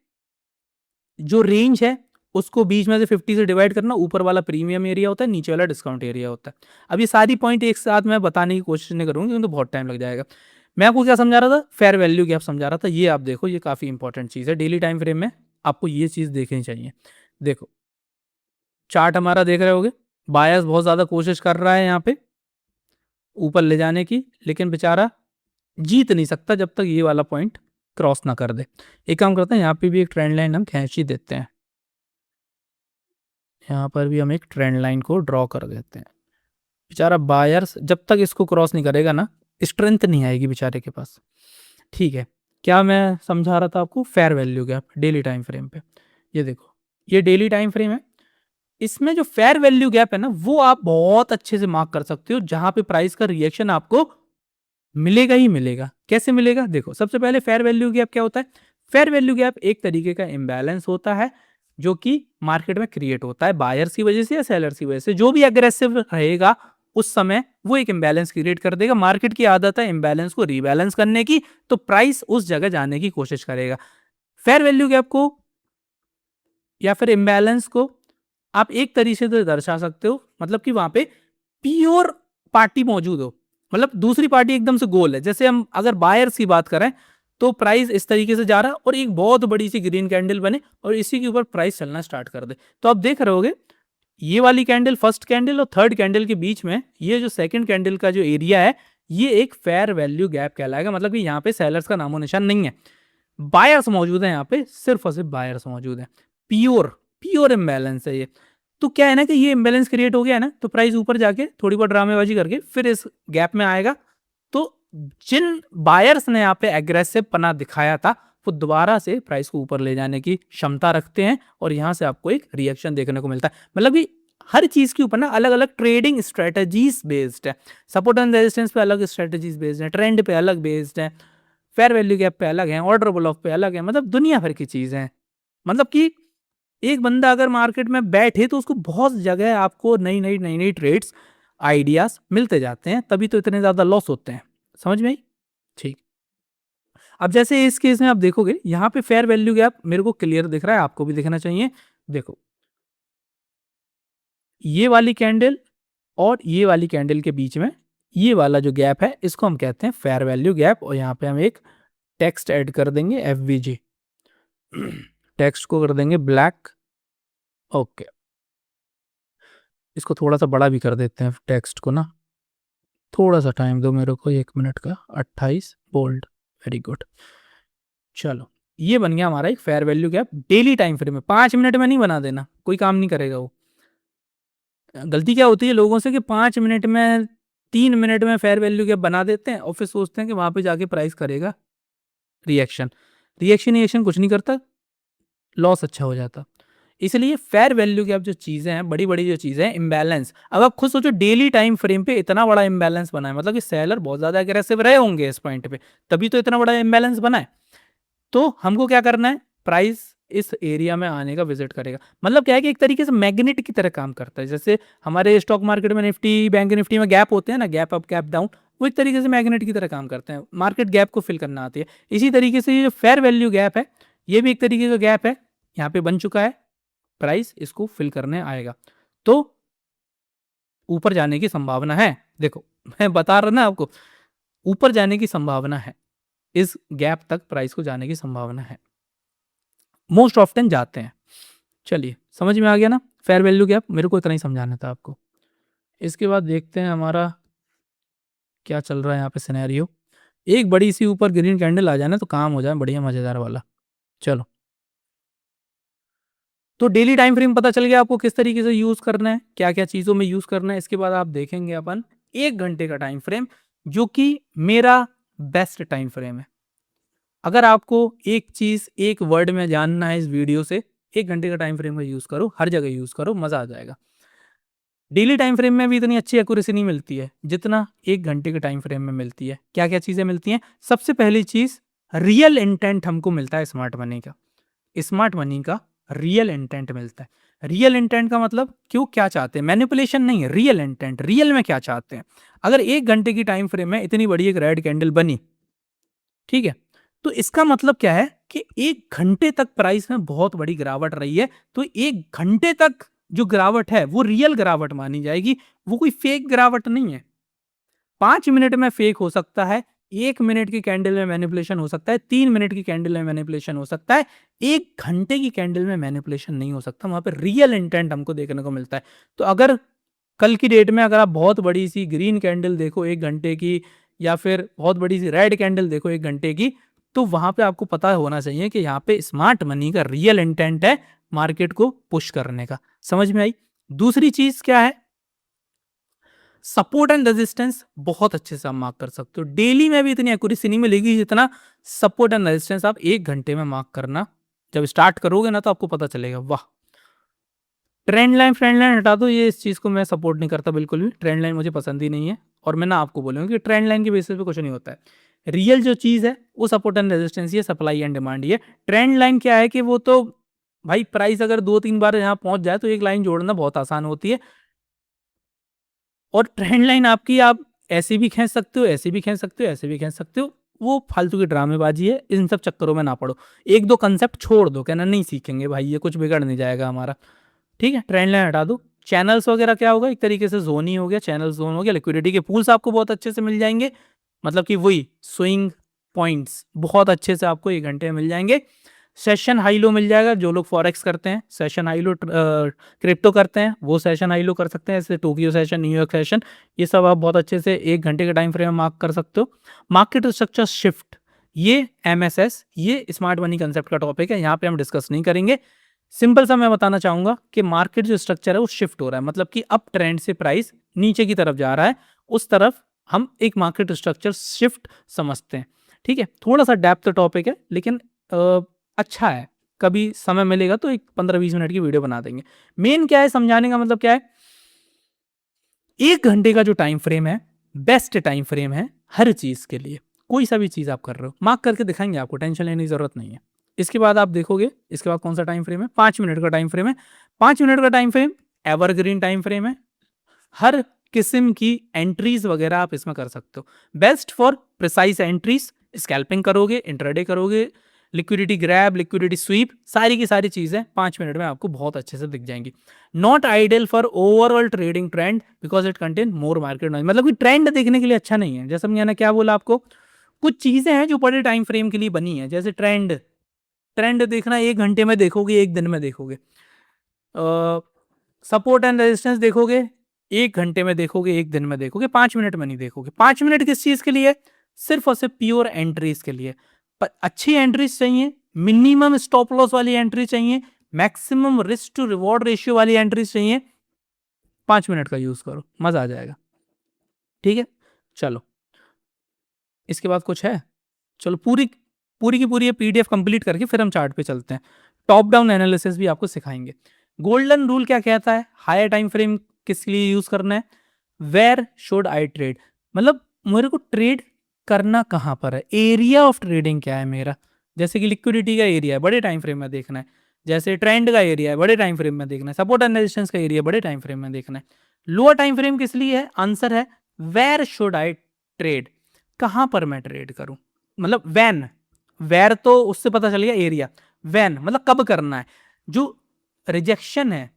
जो रेंज है उसको बीच में से 50 से डिवाइड करना, ऊपर वाला प्रीमियम एरिया होता है, नीचे वाला डिस्काउंट एरिया होता है। अब ये सारी पॉइंट एक साथ मैं बताने की कोशिश नहीं करूंगी, क्योंकि तो बहुत टाइम लग जाएगा। मैं आपको क्या समझा रहा था? फेयर वैल्यू गैप समझा रहा था। ये आप देखो, ये काफी इंपॉर्टेंट चीज है, डेली टाइम फ्रेम में आपको ये चीज देखनी चाहिए। देखो, चार्ट हमारा देख रहे होगे, बायर्स बहुत ज्यादा कोशिश कर रहा है यहाँ पे ऊपर ले जाने की, लेकिन बेचारा जीत नहीं सकता जब तक ये वाला पॉइंट क्रॉस ना कर दे। एक काम करते हैं, यहाँ पे भी एक ट्रेंड लाइन हम खींच ही देते हैं, यहाँ पर भी हम एक ट्रेंड लाइन को ड्रॉ कर देते हैं। बेचारा बायर्स जब तक इसको क्रॉस नहीं करेगा ना, स्ट्रेंथ नहीं आएगी बेचारे के पास। ठीक है, क्या मैं समझा रहा था आपको? Fair value gap daily time frame पे, ये देखो, ये डेली टाइम फ्रेम है, इसमें जो फेयर वैल्यू गैप है ना, वो आप बहुत अच्छे से मार्क कर सकते हो, जहां पे प्राइस का रिएक्शन आपको मिलेगा ही मिलेगा। कैसे मिलेगा? देखो, सबसे पहले फेयर वैल्यू गैप क्या होता है? फेयर वैल्यू गैप एक तरीके का इम्बैलेंस होता है जो कि मार्केट में क्रिएट होता है बायर्स की वजह से या सेलर्स की वजह से। जो भी अग्रेसिव रहेगा उस समय वो एक इम्बैलेंस क्रिएट कर देगा। मार्केट की आदत है इम्बैलेंस को रीबैलेंस करने की, तो प्राइस उस जगह जाने की कोशिश करेगा। फेयर वैल्यू गैप को या फिर इम्बैलेंस को आप एक तरीके से दर्शा सकते हो, मतलब कि वहां पे प्योर पार्टी मौजूद हो, मतलब दूसरी पार्टी एकदम से गोल है। जैसे हम अगर बायर्स की बात करें तो प्राइस इस तरीके से जा रहा है और एक बहुत बड़ी सी ग्रीन कैंडल बने और इसी के ऊपर प्राइस चलना स्टार्ट कर दे, तो आप देख रहे होगे ये वाली कैंडल, फर्स्ट कैंडल और थर्ड कैंडल के बीच में ये जो सेकंड कैंडल का जो एरिया है, ये एक फेयर वैल्यू गैप कहलाएगा। मतलब कि यहाँ पे सेलर्स का नामो निशान नहीं है, बायर्स मौजूद है, यहाँ पे सिर्फ और सिर्फ बायर्स मौजूद है। प्योर प्योर इम्बैलेंस है ये। तो क्या है ना कि ये इम्बैलेंस क्रिएट हो गया है ना, तो प्राइस ऊपर जाके थोड़ी बहुत ड्रामेबाजी करके फिर इस गैप में आएगा। तो जिन बायर्स ने यहाँ पे एग्रेसिव पना दिखाया था, वो दोबारा से प्राइस को ऊपर ले जाने की क्षमता रखते हैं और यहाँ से आपको एक रिएक्शन देखने को मिलता है। मतलब कि हर चीज के ऊपर ना अलग अलग ट्रेडिंग स्ट्रेटजीज बेस्ड है। सपोर्ट एंड रेजिस्टेंस पे अलग स्ट्रेटजीज बेस्ड है, ट्रेंड पे अलग बेस्ड है, फेयर वैल्यू गैप पे अलग है, ऑर्डर ब्लॉक पे अलग है, मतलब दुनिया भर की चीजें हैं। मतलब कि एक बंदा अगर मार्केट में बैठे तो उसको बहुत जगह आपको नई नई ट्रेड्स आइडियाज मिलते जाते हैं, तभी तो इतने ज्यादा लॉस होते हैं। समझ में आई? ठीक। अब जैसे इस केस में आप देखोगे, यहाँ पे फेयर वैल्यू गैप मेरे को क्लियर दिख रहा है, आपको भी दिखना चाहिए। देखो, ये वाली कैंडल और ये वाली कैंडल के बीच में ये वाला जो गैप है, इसको हम कहते हैं फेयर वैल्यू गैप। और यहाँ पे हम एक टेक्स्ट ऐड कर देंगे, FVG। टेक्स्ट को कर देंगे ब्लैक। ओके, इसको थोड़ा सा बड़ा भी कर देते हैं टेक्स्ट को ना, थोड़ा सा टाइम दो मेरे को 1 मिनट का, 28 बोल्ड, वेरी गुड। चलो ये बन गया हमारा एक fair value gap daily time frame में। 5 मिनट में नहीं बना देना, कोई काम नहीं करेगा वो। गलती क्या होती है लोगों से कि 5 मिनट में 3 मिनट में फेयर वैल्यू गैप बना देते हैं और फिर सोचते हैं कि वहां पे जाके प्राइस करेगा रिएक्शन। रिएक्शन कुछ नहीं करता, लॉस अच्छा हो जाता। इसलिए फेयर वैल्यू की अब जो चीजें हैं, बड़ी बड़ी जो चीजें हैं, इम्बैलेंस। अब आप खुद सोचो डेली टाइम फ्रेम पे इतना बड़ा इम्बैलेंस बना है, मतलब कि सेलर बहुत ज्यादा अग्रेसिव रहे होंगे इस पॉइंट पे, तभी तो इतना बड़ा इम्बैलेंस बना है। तो हमको क्या करना है, प्राइस इस एरिया में आने का विजिट करेगा। मतलब क्या है कि एक तरीके से मैग्नेट की तरह काम करता है। जैसे हमारे स्टॉक मार्केट में निफ्टी, बैंक निफ्टी में गैप होते हैं ना, गैप अप गैप डाउन, वो एक तरीके से मैग्नेट की तरह काम करते हैं, मार्केट गैप को फिल करना आती है। इसी तरीके से ये जो फेयर वैल्यू गैप है, ये भी एक तरीके का गैप है, यहाँ पे बन चुका है, प्राइस इसको फिल करने आएगा तो ऊपर जाने की संभावना है। देखो मैं बता रहा ना आपको, ऊपर जाने की संभावना है, इस गैप तक प्राइस को जाने की संभावना है, मोस्ट ऑफ्टन जाते हैं। चलिए समझ में आ गया ना फेयर वैल्यू गैप, मेरे को इतना ही समझाना था आपको। इसके बाद देखते हैं हमारा क्या चल रहा है यहाँ पे सिनेरियो। एक बड़ी सी ऊपर ग्रीन कैंडल आ जाए ना तो काम हो जाए बढ़िया मजेदार वाला। चलो तो डेली टाइम फ्रेम पता चल गया आपको किस तरीके से यूज करना है, क्या क्या चीजों में यूज करना है। इसके बाद आप देखेंगे अपन 1 घंटे का टाइम फ्रेम, जो कि मेरा बेस्ट टाइम फ्रेम है। अगर आपको एक चीज एक वर्ड में जानना है इस वीडियो से, 1 घंटे का टाइम फ्रेम का यूज करो, हर जगह यूज करो, मजा आ जाएगा। डेली टाइम फ्रेम में भी इतनी अच्छी एक्यूरेसी नहीं मिलती है जितना 1 घंटे के टाइम फ्रेम में मिलती है। क्या क्या चीजें मिलती हैं, सबसे पहली चीज रियल इंटेंट हमको मिलता है स्मार्ट मनी का। स्मार्ट मनी का रियल इंटेंट मिलता है। रियल इंटेंट का मतलब क्यों, क्या चाहते हैं, मैनिपुलेशन नहीं है, रियल इंटेंट, रियल में क्या चाहते हैं। अगर 1 घंटे की टाइम फ्रेम में इतनी बड़ी एक रेड कैंडल बनी, ठीक है, तो इसका मतलब क्या है कि 1 घंटे तक प्राइस में बहुत बड़ी गिरावट रही है। तो 1 घंटे तक जो गिरावट है वो रियल गिरावट मानी जाएगी, वो कोई फेक गिरावट नहीं है। 5 मिनट में फेक हो सकता है, 1 मिनट की कैंडल में मैनिपुलेशन हो सकता है, 3 मिनट की कैंडल में मैनिपुलेशन हो सकता है, 1 घंटे की कैंडल में मैनिपुलेशन नहीं हो सकता। वहां पर रियल इंटेंट हमको देखने को मिलता है। तो अगर कल की डेट में अगर आप बहुत बड़ी सी ग्रीन कैंडल देखो 1 घंटे की, या फिर बहुत बड़ी सी रेड कैंडल देखो 1 घंटे की, तो वहां पे आपको पता होना चाहिए कि यहाँ पे स्मार्ट मनी का रियल इंटेंट है मार्केट को पुश करने का। समझ में आई। दूसरी चीज क्या है, सपोर्ट एंड रेजिस्टेंस बहुत अच्छे से आप मार्क कर सकते हो। डेली में भी इतनी एक्यूरेसी नहीं मिलेगी जितना सपोर्ट एंड रेजिस्टेंस आप 1 घंटे में मार्क करना जब स्टार्ट करोगे ना, तो आपको पता चलेगा। वाह, ट्रेंड लाइन फ्रेंड लाइन हटा दो, ये इस चीज को मैं सपोर्ट नहीं करता बिल्कुल भी, ट्रेंड लाइन मुझे पसंद ही नहीं है। और मैं ना आपको बोलूंगा कि ट्रेंड लाइन के बेसिस पे कुछ नहीं होता है। रियल जो चीज है वो सपोर्ट एंड रेजिस्टेंस ही है, सप्लाई एंड डिमांड ही है। ट्रेंड लाइन क्या है कि वो तो भाई प्राइस अगर 2-3 बार यहाँ पहुंच जाए तो एक लाइन जोड़ना बहुत आसान होती है। और ट्रेंड लाइन आपकी आप ऐसे भी खींच सकते हो, ऐसे भी खींच सकते हो, ऐसे भी खींच सकते हो, वो फालतू की ड्रामेबाजी है, इन सब चक्करों में ना पड़ो। एक दो कंसेप्ट छोड़ दो, कहना नहीं सीखेंगे भाई, ये कुछ बिगड़ नहीं जाएगा हमारा, ठीक है। ट्रेंड लाइन हटा दो। चैनल्स वगैरह क्या होगा, एक तरीके से जोन ही हो गया, चैनल जोन हो गया। लिक्विडिटी के पूल्स आपको बहुत अच्छे से मिल जाएंगे, मतलब कि वही स्विंग पॉइंट्स बहुत अच्छे से आपको 1 घंटे में मिल जाएंगे। सेशन हाई लो मिल जाएगा, जो लोग फॉरेक्स करते हैं, सेशन हाई लो क्रिप्टो करते हैं, वो सेशन हाई लो कर सकते हैं, जैसे टोक्यो सेशन, न्यूयॉर्क सेशन, ये सब आप बहुत अच्छे से 1 घंटे के टाइम फ्रेम में मार्क कर सकते हो। मार्केट स्ट्रक्चर शिफ्ट, ये MSS, ये स्मार्ट मनी कंसेप्ट का टॉपिक है, यहाँ पे हम डिस्कस नहीं करेंगे। सिंपल सा मैं बताना चाहूंगा कि मार्केट जो स्ट्रक्चर है वो शिफ्ट हो रहा है, मतलब कि अप ट्रेंड से प्राइस नीचे की तरफ जा रहा है, उस तरफ हम एक मार्केट स्ट्रक्चर शिफ्ट समझते हैं। ठीक है, थोड़ा सा डेप्थ टॉपिक है, लेकिन अच्छा है। कभी समय मिलेगा तो एक 15-20 मिनट की वीडियो बना देंगे। मेन क्या है समझाने का मतलब क्या है, 1 घंटे का जो टाइम फ्रेम है बेस्ट टाइम फ्रेम है हर चीज के लिए। कोई सा भी चीज आप कर रहे हो मार्क करके दिखाएंगे, आपको टेंशन लेने की जरूरत नहीं है। इसके बाद आप देखोगे, इसके बाद कौन सा टाइम फ्रेम है, 5 मिनट का टाइम फ्रेम है। 5 मिनट का time frame evergreen time frame है, हर किस्म की एंट्रीज वगैरह आप इसमें कर सकते हो। Best for precise entries, scalping करोगे, इंट्राडे करोगे, लिक्विडिटी ग्रैब, लिक्विडिटी स्वीप, सारी की सारी चीजें 5 मिनट में आपको बहुत अच्छे से दिख जाएंगी। Not ideal for overall trading trend because it contain more market noise, मतलब कि ट्रेंड देखने के लिए अच्छा नहीं है। जैसे मैंने क्या बोला आपको, कुछ चीजें हैं जो बड़े टाइम फ्रेम के लिए बनी है, जैसे ट्रेंड, ट्रेंड देखना 1 घंटे में देखोगे, 1 दिन में देखोगे। सपोर्ट एंड रेजिस्टेंस देखोगे 1 घंटे में, देखोगे 1 दिन में, देखोगे 5 मिनट में नहीं देखोगे। 5 मिनट किस चीज के लिए? सिर्फ और सिर्फ प्योर एंट्रीज के लिए। पर अच्छी एंट्रीज चाहिए, मिनिमम स्टॉप लॉस वाली एंट्री चाहिए, maximum risk to reward ratio वाली एंट्रीज चाहिए, 5 मिनट का यूज करो, मजा आ जाएगा। ठीक है, चलो इसके बाद कुछ है? चलो पूरी पूरी की पूरी पीडीएफ कंप्लीट करके फिर हम चार्ट पे चलते हैं। टॉप डाउन एनालिसिस भी आपको सिखाएंगे। गोल्डन रूल क्या कहता है? हायर टाइम फ्रेम किस लिए यूज करना है? वेयर शुड आई ट्रेड, मतलब मेरे को ट्रेड करना कहां पर है, एरिया ऑफ ट्रेडिंग क्या है मेरा। जैसे कि लिक्विडिटी का एरिया है, बड़े टाइम फ्रेम में देखना है। जैसे ट्रेंड का एरिया है, बड़े टाइम फ्रेम में देखना है। सपोर्ट एंड रेजिस्टेंस का एरिया बड़े टाइम फ्रेम में देखना है। लोअर टाइम फ्रेम किस लिए है? आंसर है वेयर शुड आई ट्रेड, कहां पर मैं ट्रेड करूं, मतलब वैन, वेयर तो उससे पता चल गया एरिया, वैन मतलब कब करना है। जो रिजेक्शन है,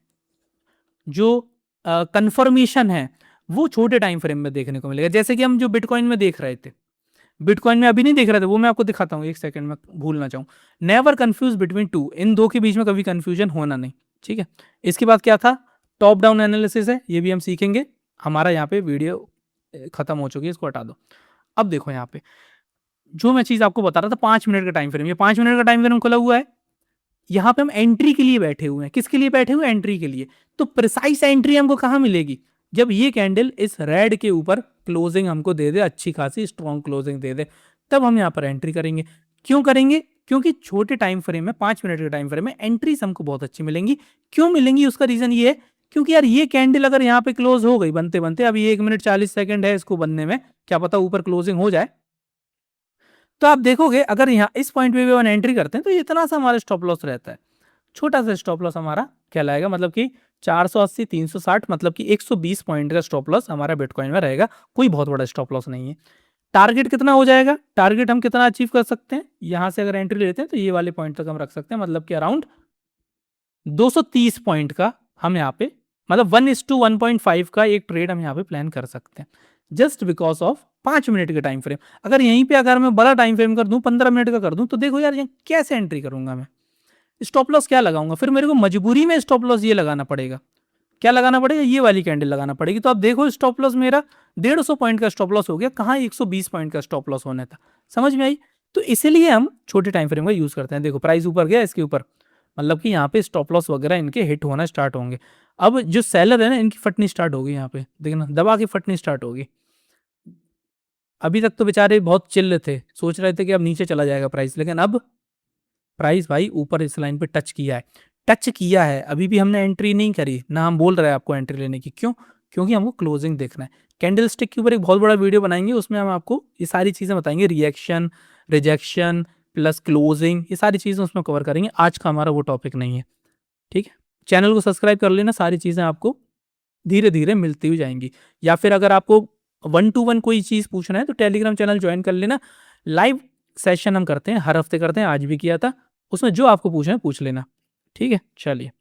जो कंफर्मेशन है, वो छोटे टाइम फ्रेम में देखने को मिलेगा। जैसे कि हम जो बिटकॉइन में देख रहे थे, बिटकॉइन में अभी नहीं देख रहे थे, वो मैं आपको दिखाता हूँ, 1 सेकंड में, भूल ना चाहूँ। नेवर कंफ्यूज बिटवीन टू, इन दो के बीच में कभी कंफ्यूजन होना नहीं। ठीक है, इसके बाद क्या था? टॉप डाउन एनालिसिस है, ये भी हम सीखेंगे। हमारा यहाँ पे वीडियो खत्म हो चुकी है, इसको हटा दो। अब देखो यहाँ पे जो मैं चीज आपको बता रहा था, 5 मिनट का टाइम फ्रेम, ये 5 मिनट का टाइम फ्रेम खुला हुआ है। यहाँ पे हम एंट्री के लिए बैठे हुए हैं। किसके लिए बैठे हुए हैं? एंट्री के लिए। तो प्रिसाइस एंट्री हमको कहाँ मिलेगी? जब ये कैंडल इस रेड के ऊपर क्लोजिंग हमको दे दे, अच्छी खासी स्ट्रॉन्ग क्लोजिंग दे दे, तब हम यहाँ पर एंट्री करेंगे। क्यों करेंगे? क्योंकि छोटे टाइम फ्रेम में, 5 मिनट के टाइम फ्रेम में एंट्रीज हमको बहुत अच्छी मिलेंगी। क्यों मिलेंगी? उसका रीजन ये है क्योंकि यार ये कैंडल अगर यहाँ पे क्लोज हो गई बनते बनते, अभी 1 मिनट 40 सेकंड है इसको बनने में, क्या पता ऊपर क्लोजिंग हो जाए, तो आप देखोगे अगर यहाँ इस पॉइंट पे भी हम एंट्री करते हैं तो इतना सा हमारा स्टॉप लॉस रहता है, छोटा सा स्टॉप लॉस हमारा कहलाएगा, मतलब कि 480 360, मतलब कि 120 पॉइंट का स्टॉप लॉस हमारा बिटकॉइन में रहेगा। कोई बहुत बड़ा स्टॉप लॉस नहीं है। टारगेट कितना हो जाएगा? टारगेट हम कितना अचीव कर सकते हैं? यहां से अगर एंट्री लेते हैं तो ये वाले पॉइंट तक हम रख सकते हैं, मतलब कि अराउंड 230 पॉइंट का हम यहाँ पे, मतलब 1:1.5 का एक ट्रेड हम यहाँ पे प्लान कर सकते हैं, जस्ट बिकॉज ऑफ 5 मिनट के टाइम फ्रेम। अगर यहीं पे अगर मैं बड़ा टाइम फ्रेम कर दूं, 15 मिनट का कर दूं, तो देखो यार, यहाँ कैसे एंट्री करूंगा मैं, स्टॉप लॉस क्या लगाऊंगा? फिर मेरे को मजबूरी में स्टॉप लॉस ये लगाना पड़ेगा। क्या लगाना पड़ेगा? ये वाली कैंडल लगाना पड़ेगी। तो आप देखो स्टॉप लॉस मेरा 150 पॉइंट का स्टॉप लॉस हो गया, कहाँ 120 पॉइंट का स्टॉप लॉस होने था। समझ में आई? तो इसीलिए हम छोटे टाइम फ्रेम का यूज करते हैं। देखो प्राइस ऊपर गया, इसके ऊपर, मतलब कि यहाँ पे स्टॉप लॉस वगैरह इनके हिट होना स्टार्ट होंगे। अब जो सेलर है ना, इनकी फटनी स्टार्ट होगी, यहाँ पे देखना दबा के फटनी स्टार्ट होगी। अभी तक तो बेचारे बहुत चिल्ल थे, सोच रहे थे कि अब नीचे चला जाएगा प्राइस, लेकिन अब प्राइस भाई ऊपर इस लाइन पे टच किया है, टच किया है। अभी भी हमने एंट्री नहीं करी ना, हम बोल रहे हैं आपको एंट्री लेने की। क्यों? क्योंकि हमको क्लोजिंग देखना है। कैंडल स्टिक के ऊपर एक बहुत बड़ा वीडियो बनाएंगे, उसमें हम आपको ये सारी चीजें बताएंगे, रिएक्शन, रिजेक्शन प्लस क्लोजिंग, ये सारी चीजें उसमें कवर करेंगे। आज का हमारा वो टॉपिक नहीं है। ठीक है, चैनल को सब्सक्राइब कर लेना, सारी चीजें आपको धीरे धीरे मिलती हुई जाएंगी। या फिर अगर आपको 1-to-1 कोई चीज पूछना है तो टेलीग्राम चैनल ज्वाइन कर लेना। लाइव सेशन हम करते हैं, हर हफ्ते करते हैं, आज भी किया था। उसमें जो आपको पूछना है पूछ लेना। ठीक है, चलिए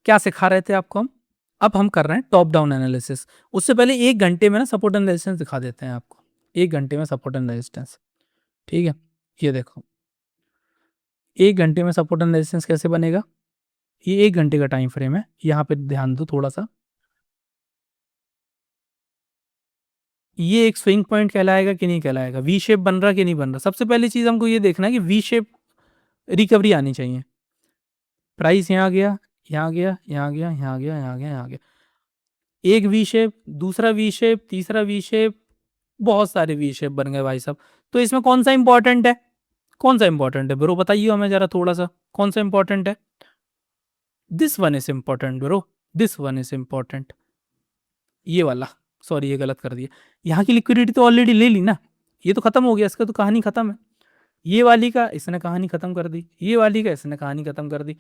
क्या सिखा रहे थे आपको हम? अब हम कर रहे हैं टॉप डाउन एनालिसिस। उससे पहले 1 घंटे में ना सपोर्ट एंड रेजिस्टेंस दिखा देते हैं आपको। 1 घंटे में सपोर्ट एंड रेजिस्टेंस। ठीक है, ये देखो 1 घंटे में सपोर्ट एंड रेजिस्टेंस कैसे बनेगा। ये 1 घंटे का टाइम फ्रेम है, यहाँ पे ध्यान दो थोड़ा सा। ये एक स्विंग पॉइंट कहलाएगा कि नहीं कहलाएगा, वी शेप बन रहा कि नहीं बन रहा। सबसे पहली चीज हमको ये देखना है कि वी शेप रिकवरी आनी चाहिए। प्राइस यहाँ गया, यहाँ गया, यहाँ गया, यहाँ गया, यहाँ गया, यहाँ गया, एक वी शेप, दूसरा वी शेप, तीसरा वी शेप, बहुत सारे वी शेप बन गए भाई साहब। तो इसमें कौन सा इंपॉर्टेंट है? कौन सा इंपॉर्टेंट है ब्रो, बताइए हमें जरा थोड़ा सा, कौन सा इंपॉर्टेंट है? This one is important bro, this one is important, ये वाला। सॉरी, ये गलत कर दिया। यहाँ की लिक्विडिटी तो ऑलरेडी ले ली ना, ये तो खत्म हो गया, इसका तो कहानी खत्म है। ये वाली का इसने कहानी खत्म कर दी, ये वाली का इसने कहानी खत्म कर दी।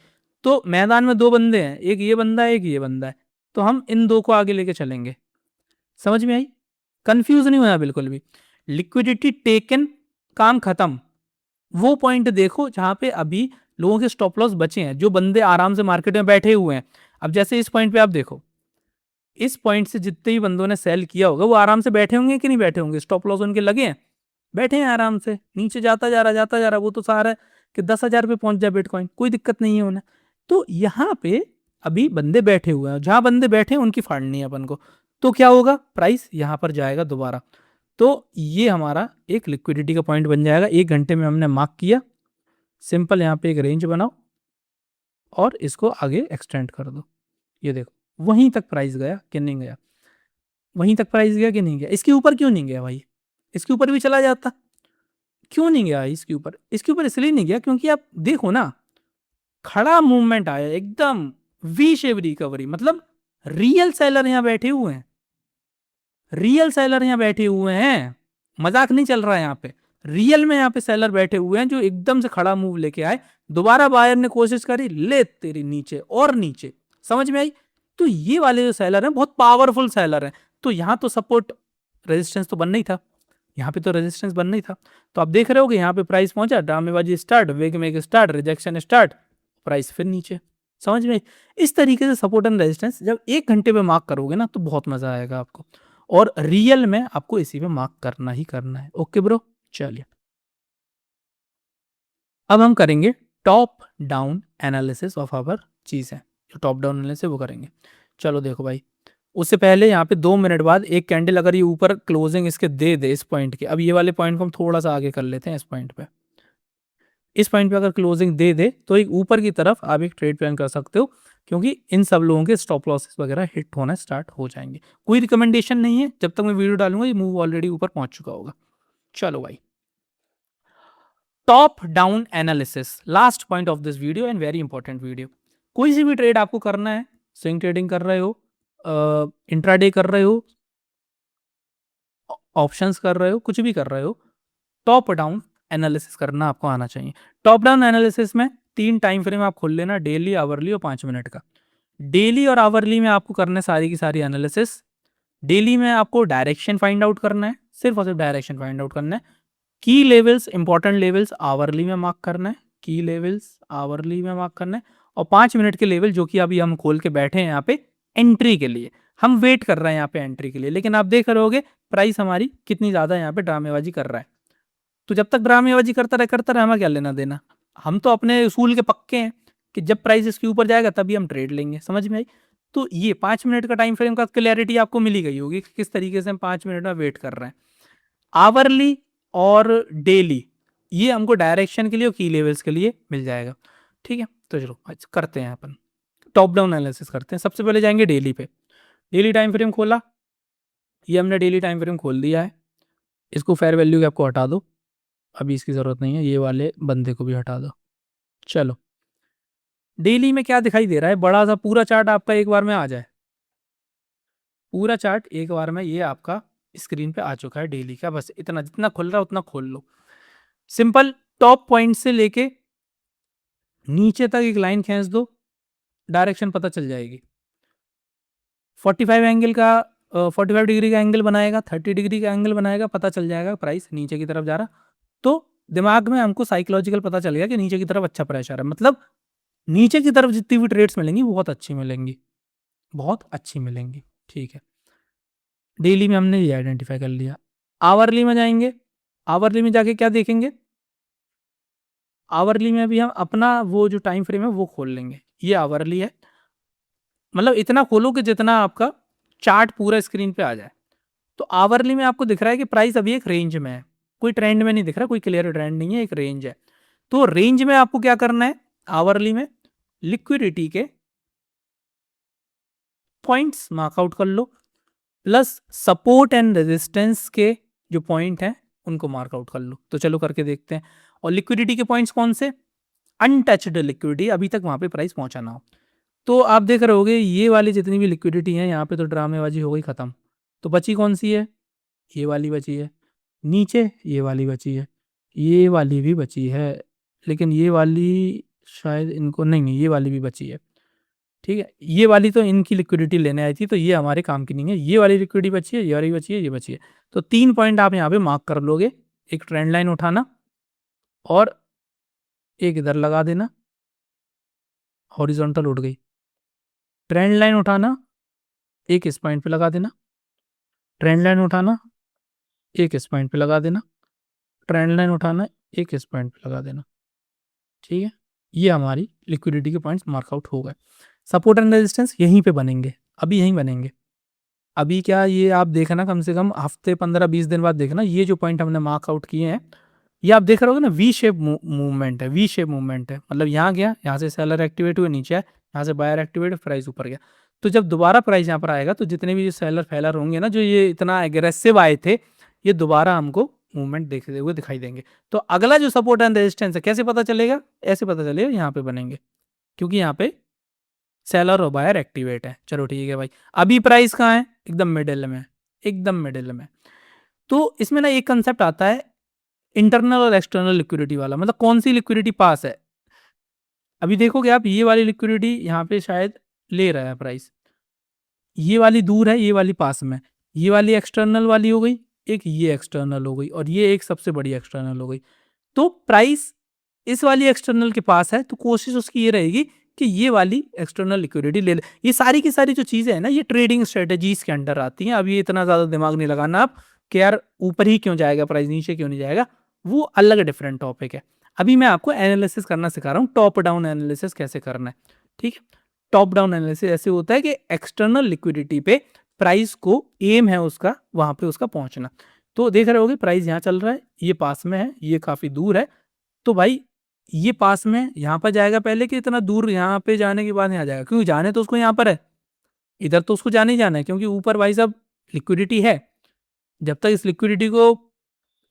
तो मैदान में 2 बंदे हैं, एक ये बंदा है, एक ये बंदा है। तो हम इन 2 को आगे लेके चलेंगे। समझ में आई? कंफ्यूज नहीं होना बिल्कुल भी। लिक्विडिटी टेकन, काम खत्म। वो पॉइंट देखो जहां पे अभी लोगों के स्टॉप लॉस बचे हैं, जो बंदे आराम से मार्केट में बैठे हुए हैं। अब जैसे इस पॉइंट पे आप देखो, इस पॉइंट से जितने ही बंदों ने सेल किया होगा वो आराम से बैठे होंगे कि नहीं बैठे होंगे? स्टॉप लॉस उनके लगे हैं, बैठे हैं आराम से, नीचे जाता जा रहा, जाता जा रहा। वो तो सारा है कि 10,000 पे पहुंच जाए बिटकॉइन, कोई दिक्कत नहीं है उन्हें। तो यहाँ पे अभी बंदे बैठे हुए हैं, जहां बंदे बैठे हैं उनकी फाड़नी है अपन को। तो क्या होगा, प्राइस यहां पर जाएगा दोबारा। तो ये हमारा एक लिक्विडिटी का पॉइंट बन जाएगा। 1 घंटे में हमने मार्क किया, सिंपल यहाँ पे एक रेंज बनाओ और इसको आगे एक्सटेंड कर दो। ये देखो वहीं तक प्राइस गया कि नहीं गया, वहीं तक प्राइस गया कि नहीं गया। इसके ऊपर क्यों नहीं गया भाई, इसके ऊपर भी चला जाता। क्यों नहीं गया इसके ऊपर, इसके ऊपर इसलिए नहीं गया क्योंकि आप देखो ना, खड़ा मूवमेंट आया एकदम, वी शेप रिकवरी, मतलब रियल सेलर यहां बैठे हुए हैं, रियल सेलर यहां बैठे हुए हैं, मजाक नहीं चल रहा है यहाँ पे। रियल में यहाँ पे सेलर बैठे हुए हैं जो एकदम से खड़ा मूव लेके आए। दोबारा बायर ने कोशिश करी, ले तेरी नीचे और नीचे, समझ में आई। तो ये वाले जो सेलर हैं बहुत पावरफुल सेलर हैं। तो यहाँ तो सपोर्ट रेजिस्टेंस तो बनना ही था, यहाँ पे तो रेजिस्टेंस बनना ही था। तो आप देख रहे हो कि यहाँ पे प्राइस पहुंचा, ड्रामेबाजी स्टार्ट, वेग make start, rejection start, price फिर नीचे, समझ में। इस तरीके से सपोर्ट एंड रेजिस्टेंस जब 1 घंटे पे मार्क करोगे ना तो बहुत मजा आएगा आपको, और रियल में आपको इसी पे मार्क करना ही करना है। ओके ब्रो, चलिए अब हम करेंगे top down analysis of our चीज़ है, जो टॉप डाउन एनालिसिस वो करेंगे। चलो देखो भाई, उससे पहले यहाँ पे 2 मिनट बाद एक कैंडल अगर ये ऊपर क्लोजिंग इसके दे दे इस पॉइंट के, अब ये वाले पॉइंट को हम थोड़ा सा आगे कर लेते हैं, इस पॉइंट पे, इस पॉइंट पे अगर क्लोजिंग दे दे तो एक ऊपर की तरफ आप एक ट्रेड प्लान कर सकते हो, क्योंकि इन सब लोगों के स्टॉप लॉसेस वगैरह हिट होना स्टार्ट हो जाएंगे। कोई रिकमेंडेशन नहीं है, जब तक मैं वीडियो डालूंगा ये मूव ऑलरेडी ऊपर पहुंच चुका होगा। चलो भाई, top down analysis, last point of this video and very important video. कोई सी भी ट्रेड आपको करना है, स्विंग ट्रेडिंग कर रहे हो, इंट्राडे कर रहे हो, ऑप्शंस कर रहे हो, कुछ भी कर रहे हो, टॉप डाउन एनालिसिस करना आपको आना चाहिए। टॉप डाउन एनालिसिस में 3 टाइम फ्रेम आप खोल लेना, डेली, आवरली और 5 मिनट का। डेली और आवरली में आपको करना है सारी की सारी एनालिसिस। डेली में आपको डायरेक्शन फाइंड आउट करना है, सिर्फ और सिर्फ डायरेक्शन फाइंड आउट करना है। की लेवल्स, इंपॉर्टेंट लेवल्स आवरली में मार्क करना है, की लेवल्स आवरली में मार्क करना है। और 5 मिनट के लेवल जो कि अभी हम खोल के बैठे हैं यहाँ पे एंट्री के लिए, हम वेट कर रहे हैं यहाँ पे एंट्री के लिए। लेकिन आप देख रहे होगे प्राइस हमारी कितनी ज्यादा यहाँ पे ड्रामेबाजी कर रहा है। तो जब तक ड्रामेबाजी करता रहे हमें क्या लेना देना, हम तो अपने उसूल के पक्के हैं कि जब प्राइस इसके ऊपर जाएगा तभी हम ट्रेड लेंगे, समझ में आई। तो ये 5 मिनट का टाइम फ्रेम का क्लैरिटी आपको मिली गई होगी कि किस तरीके से हम 5 मिनट में वेट कर रहे हैं। आवरली और डेली ये हमको डायरेक्शन के लिए और की लेवल्स के लिए मिल जाएगा, ठीक है। तो चलो आज करते हैं, अपन टॉप डाउन एनालिसिस करते हैं। सबसे पहले जाएंगे डेली पे। डेली टाइम फ्रेम खोला, ये हमने डेली टाइम फ्रेम खोल दिया है। इसको फेयर वैल्यू के आपको हटा दो, अभी इसकी ज़रूरत नहीं है, ये वाले बंदे को भी हटा दो। चलो डेली में क्या दिखाई दे रहा है, बड़ा सा पूरा चार्ट आपका एक बार में आ जाए, पूरा चार्ट एक बार में ये आपका स्क्रीन पे आ चुका है डेली का। बस इतना, जितना खुल रहा है उतना खोल लो। सिंपल, टॉप पॉइंट से लेके नीचे तक एक लाइन खींच दो, डायरेक्शन पता चल जाएगी। 45 एंगल का 45 डिग्री का एंगल बनाएगा, 30 डिग्री का एंगल बनाएगा, पता चल जाएगा प्राइस नीचे की तरफ जा रहा। तो दिमाग में हमको साइकोलॉजिकल पता चल गया कि नीचे की तरफ अच्छा प्रेशर है, मतलब नीचे की तरफ जितनी भी ट्रेड्स मिलेंगी वो बहुत अच्छी मिलेंगी, बहुत अच्छी मिलेंगी, ठीक है। डेली में हमने ये आइडेंटिफाई कर लिया। आवरली में जाएंगे, आवरली में जाके क्या देखेंगे, आवरली में भी हम अपना वो जो टाइम फ्रेम है वो खोल लेंगे। ये आवरली है, मतलब इतना खोलो कि जितना आपका चार्ट पूरा स्क्रीन पे आ जाए। तो आवरली में आपको दिख रहा है कि प्राइस अभी एक रेंज में है, कोई ट्रेंड में नहीं दिख रहा, कोई क्लियर ट्रेंड नहीं है, एक रेंज है। तो रेंज में आपको क्या करना है, आवरली में लिक्विडिटी के पॉइंट्स मार्कआउट कर लो, प्लस सपोर्ट एंड रेजिस्टेंस के जो पॉइंट हैं उनको मार्कआउट कर लो। तो चलो करके देखते हैं। और लिक्विडिटी के पॉइंट्स कौन से, अनटच्ड लिक्विडिटी, अभी तक वहां पे प्राइस पहुंचा ना हो। तो आप देख रहे होगे ये वाली जितनी भी लिक्विडिटी है यहाँ पे तो ड्रामेबाजी हो गई खत्म। तो बची कौन सी है, ये वाली बची है, नीचे ये वाली बची है, ये वाली भी बची है, लेकिन ये वाली शायद इनको नहीं, ये वाली भी बची है, ठीक है। ये वाली तो इनकी लिक्विडिटी लेने आई थी तो ये हमारे काम की नहीं है। ये वाली लिक्विडिटी बची है, ये वाली बची है, ये बची है। तो 3 पॉइंट आप यहाँ पे मार्क कर लोगे, एक ट्रेंड लाइन उठाना और एक इधर लगा देना, हॉरिजॉन्टल उठ गई, ट्रेंड लाइन उठाना, एक इस पॉइंट पे लगा देना, ट्रेंड लाइन उठाना, एक इस पॉइंट पे लगा देना, ट्रेंड लाइन उठाना, एक इस पॉइंट पे लगा देना, ठीक है। ये हमारी लिक्विडिटी के पॉइंट्स मार्कआउट हो गए। सपोर्ट एंड रेजिस्टेंस यहीं पे बनेंगे, अभी यहीं बनेंगे। अभी क्या ये आप देखना कम से कम हफ्ते 15-20 दिन बाद देखना, ये जो पॉइंट हमने मार्क आउट किए हैं, ये आप देख रहे होगे ना, वी शेप मूवमेंट है, वी शेप मूवमेंट है, मतलब यहाँ गया, यहाँ से सेलर एक्टिवेट हुए नीचे आए, यहाँ से बायर एक्टिवेट, प्राइस ऊपर गया। तो जब दोबारा प्राइस यहाँ पर आएगा तो जितने भी सेलर फेलर होंगे ना, जो ये इतना एग्रेसिव आए थे, ये दोबारा हमको मूवमेंट देखते हुए दिखाई देंगे। तो अगला जो सपोर्ट एंड रेजिस्टेंस है कैसे पता चलेगा? ऐसे पता चलेगा, यहाँ पे बनेंगे, क्योंकि यहाँ पे सेलर और बायर एक्टिवेट है। चलो ठीक है भाई, अभी प्राइस कहाँ है? एकदम मिडिल में, एकदम मिडिल में। तो इसमें ना एक कंसेप्ट आता है इंटरनल और एक्सटर्नल लिक्विडिटी वाला, मतलब कौन सी लिक्विडिटी पास है। अभी देखोगे आप, ये वाली लिक्विडिटी यहाँ पे शायद ले रहा है प्राइस, ये वाली दूर है, ये वाली पास में, ये वाली एक्सटर्नल वाली हो गई, एक ये एक्सटर्नल हो गई, और ये एक सबसे बड़ी एक्सटर्नल हो गई। तो प्राइस इस वाली एक्सटर्नल के पास है, तो कोशिश उसकी ये रहेगी कि ये वाली एक्सटर्नल लिक्विडिटी ले ले। ये सारी की सारी जो चीजें हैं ना, ये ट्रेडिंग स्ट्रेटेजीज के अंडर आती हैं। अब ये इतना ज्यादा दिमाग नहीं लगाना आप कि यार ऊपर ही क्यों जाएगा प्राइस, नीचे क्यों नहीं जाएगा, वो अलग डिफरेंट टॉपिक है। अभी मैं आपको एनालिसिस करना सिखा रहा हूँ, टॉप डाउन एनालिसिस कैसे करना है। ठीक है, टॉप डाउन एनालिसिस ऐसे होता है कि एक्सटर्नल लिक्विडिटी पे प्राइस को एम है उसका, वहां पे उसका पहुंचना। तो देख रहे होगे प्राइस यहाँ चल रहा है, ये पास में है, ये काफी दूर है। तो भाई ये पास में यहाँ पर जाएगा पहले कि इतना दूर यहाँ पे जाने के बाद यहाँ जाएगा? क्योंकि जाने तो उसको यहाँ पर है, इधर तो उसको जाने ही जाना है, क्योंकि ऊपर भाई साहब लिक्विडिटी है। जब तक इस लिक्विडिटी को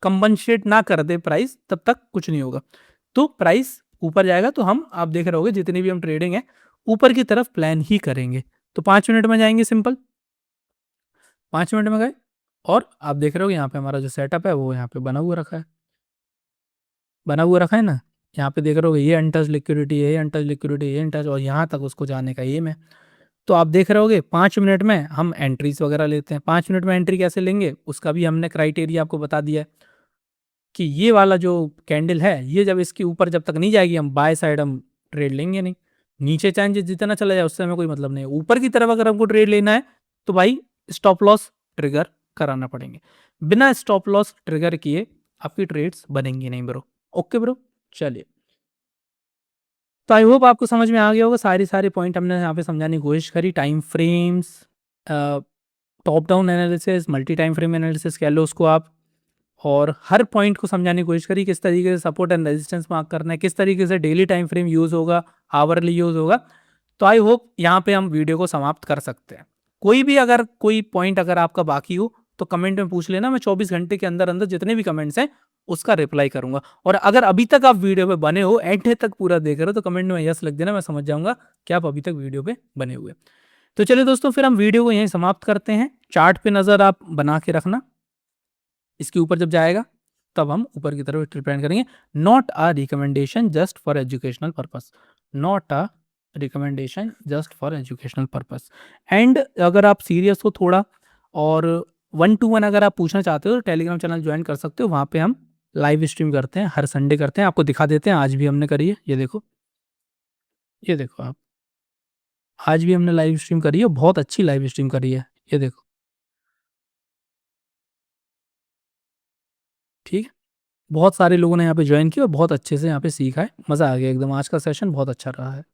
कंपनसेट ना कर दे प्राइस, तब तक कुछ नहीं होगा। तो प्राइस ऊपर जाएगा तो हम, आप देख रहे होगे जितनी भी हम ट्रेडिंग है ऊपर की तरफ प्लान ही करेंगे। तो 5 मिनट में जाएंगे, सिंपल 5 मिनट में गए, और आप देख रहे हो यहाँ पे हमारा जो सेटअप है वो यहाँ पे बना हुआ रखा है, बना हुआ रखा है ना। यहाँ पे देख रहे हो ये अनटच लिक्विडिटी, ये अनटच लिक्विडिटी, ये अनटच, और यहाँ तक उसको जाने का एम है। तो आप देख रहे होगे 5 मिनट में हम एंट्रीज वगैरह लेते हैं। 5 मिनट में एंट्री कैसे लेंगे उसका भी हमने क्राइटेरिया आपको बता दिया है कि ये वाला जो कैंडल है, ये जब इसके ऊपर जब तक नहीं जाएगी, हम बाय साइड हम ट्रेड लेंगे नहीं। नीचे चाहे जितना चला जाए उससे हमें कोई मतलब नहीं है। ऊपर की तरफ अगर हमको ट्रेड लेना है तो भाई स्टॉप लॉस ट्रिगर कराना पड़ेंगे। बिना स्टॉप लॉस ट्रिगर किए आपकी ट्रेड्स बनेंगी नहीं ब्रो। ओके ब्रो, चलिए। तो आई होप आपको समझ में आ गया होगा, सारे पॉइंट हमने यहाँ पे समझाने की कोशिश करी। Time frames, top down analysis, multi time frame analysis कह लो उसको आप, और हर पॉइंट को समझाने की कोशिश करी, किस तरीके से सपोर्ट एंड रेजिस्टेंस मार्क करना है, किस तरीके से डेली टाइम फ्रेम यूज़ होगा, आवरली यूज़ होगा। तो आई होप यहाँ पे हम वीडियो को समाप्त कर सकते हैं। कोई भी अगर कोई पॉइंट अगर आपका बाकी हो तो कमेंट में पूछ लेना, मैं 24 घंटे के अंदर अंदर जितने भी कमेंट्स हैं उसका रिप्लाई करूंगा। और अगर अभी तक आप वीडियो पे बने हो, एंड तक पूरा देख रहे हो, तो कमेंट में यस लिख देना, मैं समझ जाऊंगा कि आप अभी तक वीडियो पे बने हुए। तो चलिए दोस्तों, फिर हम वीडियो को यहीं समाप्त करते हैं। चार्ट पे नजर आप बना के रखना, इसके ऊपर जब जाएगा तब हम ऊपर की तरफ रिप्रेजेंट करेंगे। Not a recommendation, just for educational purpose, not a recommendation, just for educational purpose. And अगर आप सीरियस हो थोड़ा और 1-to-1 अगर आप पूछना चाहते हो तो टेलीग्राम चैनल ज्वाइन कर सकते हो। वहाँ पे हम लाइव स्ट्रीम करते हैं, हर संडे करते हैं। आपको दिखा देते हैं, आज भी हमने करी है, ये देखो, ये देखो आप, आज भी हमने लाइव स्ट्रीम करी है, बहुत अच्छी लाइव स्ट्रीम करी है, ये देखो। ठीक है, बहुत सारे लोगों ने यहाँ पे ज्वाइन किया और बहुत अच्छे से यहाँ पे सीखा है, मज़ा आ गया एकदम। आज का सेशन बहुत अच्छा रहा है।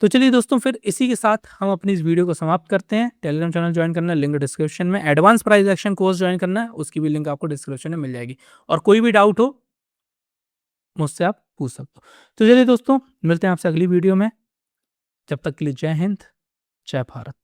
तो चलिए दोस्तों, फिर इसी के साथ हम अपनी इस वीडियो को समाप्त करते हैं। टेलीग्राम चैनल ज्वाइन करना है, लिंक डिस्क्रिप्शन में। Advance price action course join करना है, उसकी भी लिंक आपको डिस्क्रिप्शन में मिल जाएगी। और कोई भी डाउट हो मुझसे आप पूछ सकते हो। तो चलिए दोस्तों, मिलते हैं आपसे अगली वीडियो में। जब तक के लिए जय हिंद, जय भारत।